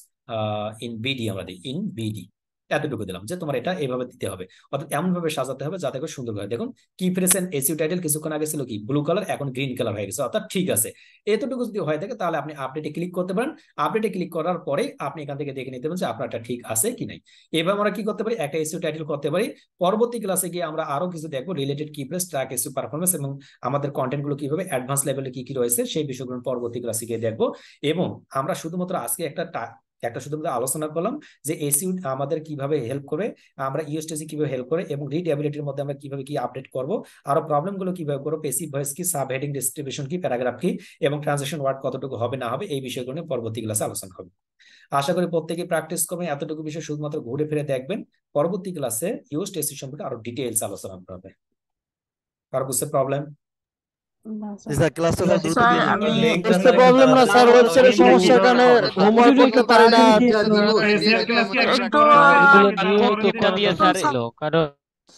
in BD, আমরা দিই ইন বিডি, এতটুকু দিলাম যে তোমার এটা এইভাবে দিতে হবে, অর্থাৎ এমন ভাবে সাজাতে হবে যাতে করে সুন্দর হয়। দেখুন কি প্রেসেন্ট এসইও টাইটেল কিছুক্ষণ আগে ছিল কি ব্লু কালার, এখন গ্রিন কালার হয়ে গেছে, অর্থাৎ ঠিক আছে। এতটুকু যদি হয়ে থাকে তাহলে আপনি আপডেটে ক্লিক করতে পারেন। আপডেটে ক্লিক করার পরে আপনি এখান থেকে দেখে নিতে পারেন যে আপনারটা ঠিক আছে কি নাই। এবার আমরা কি করতে পারি, একটা এসইও টাইটেল করতে পারি। পরবর্তী ক্লাসে গিয়ে আমরা আরো কিছু দেখবো, রিলেটেড কি প্রেস, ট্র্যাক এসইও পারফরমেন্স এবং আমাদের কন্টেন্ট গুলো কিভাবে অ্যাডভান্স লেভেলে কি কি রয়েছে সেই বিষয়গুলো পরবর্তী ক্লাসে গিয়ে দেখবো। এবং আমরা শুধুমাত্র আজকে একটা শুধুমাত্র আলোচনা করলাম যে এসইও আমাদের কিভাবে হেল্প করে, আমরা ইউএসটিসি কিভাবে হেল্প করে, এবং রিডেবিলিটির মধ্যে আমরা কিভাবে কি আপডেট করব, আরো প্রবলেম গুলো কিভাবে করবো, প্যাসিভ ভয়েস কি, সাব হেডিং ডিস্ট্রিবিউশন কি, প্যারাগ্রাফ কি, এবং ট্রানজিশন ওয়ার্ড কতটুকু হবে না হবে, এই বিষয়গুলো নিয়ে পরবর্তী ক্লাসে আলোচনা হবে। আশা করি প্রত্যেকে প্র্যাকটিস করবেন, এতটুকু বিষয় শুধুমাত্র ঘুরে ফিরে দেখবেন। পরবর্তী ক্লাসে ইউএসটিসি সম্পর্কে আরো ডিটেইলস আলোচনা হবে। কারো বুঝতে প্রবলেম? স্যার ক্লাস তো দ্রুত স্যার, দিয়ে আমি দিন। বুঝতে প্রবলেম না স্যার, ওয়েবসাইটের সমস্যার কারণে হোমওয়ার্ক করতে পারি না। এগুলো নিয়ে তো কাদিয়া স্যার এলো, কারণ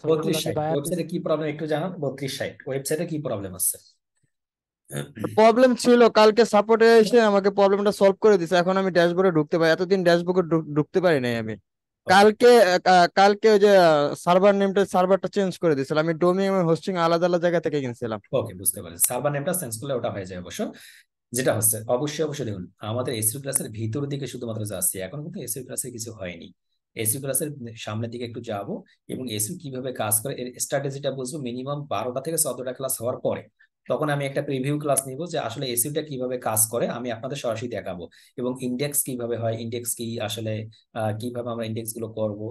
3260 ওয়েবসাইটে কি প্রবলেম একটু জানান। 3260 ওয়েবসাইটে কি প্রবলেম আছে? প্রবলেম ছিল, কালকে সাপোর্টে এসে আমাকে প্রবলেমটা সলভ করে দিছে। এখন আমি ড্যাশবোর্ডে ঢুকতে পারি, এতদিন ড্যাশবোর্ডে ঢুকতে পারি নাই আমি। কালকে ওই যে সার্ভারটা চেঞ্জ করে দিয়েছিলাম, আমি ডোমিন এবং হোস্টিং আলাদা আলাদা জায়গা থেকে কিনছিলাম। ওকে, বুঝতে পারছি। সার্ভার নেমটা চেঞ্জ করলে ওটা হয়ে যায় অবশ্য। যেটা হচ্ছে অবশ্যই দেখুন আমাদের এসইও ক্লাসের ভিতর দিকে শুধুমাত্র যাচ্ছি, এখন কিন্তু এসইও ক্লাসে কিছু হয়নি। এসইও ক্লাসের সামনের দিকে একটু যাব এবং এসইও কিভাবে কাজ করে এর স্ট্র্যাটেজিটা বুঝবো মিনিমাম 12টা থেকে 14টা ক্লাস হওয়ার পরে। তখন আমি একটা প্রিভিউ ক্লাস নিব যে আসলে এসইওটা কিভাবে কাজ করে আমি আপনাদের সরাসরি দেখাবো, এবং ইন্ডেক্স কিভাবে হয়, ইন্ডেক্স কি আসলে কিভাবে আমরা ইন্ডেক্স গুলো করবো,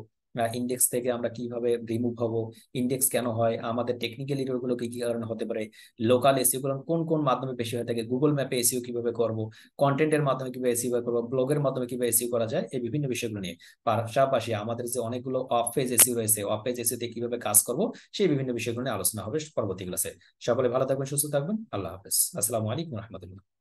ইন্ডেক্স থেকে আমরা কিভাবে রিমুভ হব, ইন্ডেক্স কেন হয়, আমাদের টেকনিক্যাল এরর গুলো কি কি কারণে হতে পারে, লোকাল এসইও গুলো কোন কোন মাধ্যমে বেশি হয়ে থাকে, গুগল ম্যাপে এসইও কিভাবে করব, কন্টেন্টের মাধ্যমে কিভাবে এসইও করবো, ব্লগের মাধ্যমে কিভাবে এসইও করা যায়, এই বিভিন্ন বিষয়গুলো নিয়ে। পাশাপাশি আমাদের যে অনেকগুলো অফ পেজ এসইও রয়েছে, অফ পেজ এসইও তে কিভাবে কাজ করব সেই বিভিন্ন বিষয়গুলো নিয়ে আলোচনা হবে পরবর্তী ক্লাসে। সকলে ভালো থাকবেন, সুস্থ থাকবেন, আল্লাহ হাফেজ, আসসালামু আলাইকুম রহমতুল্লাহ।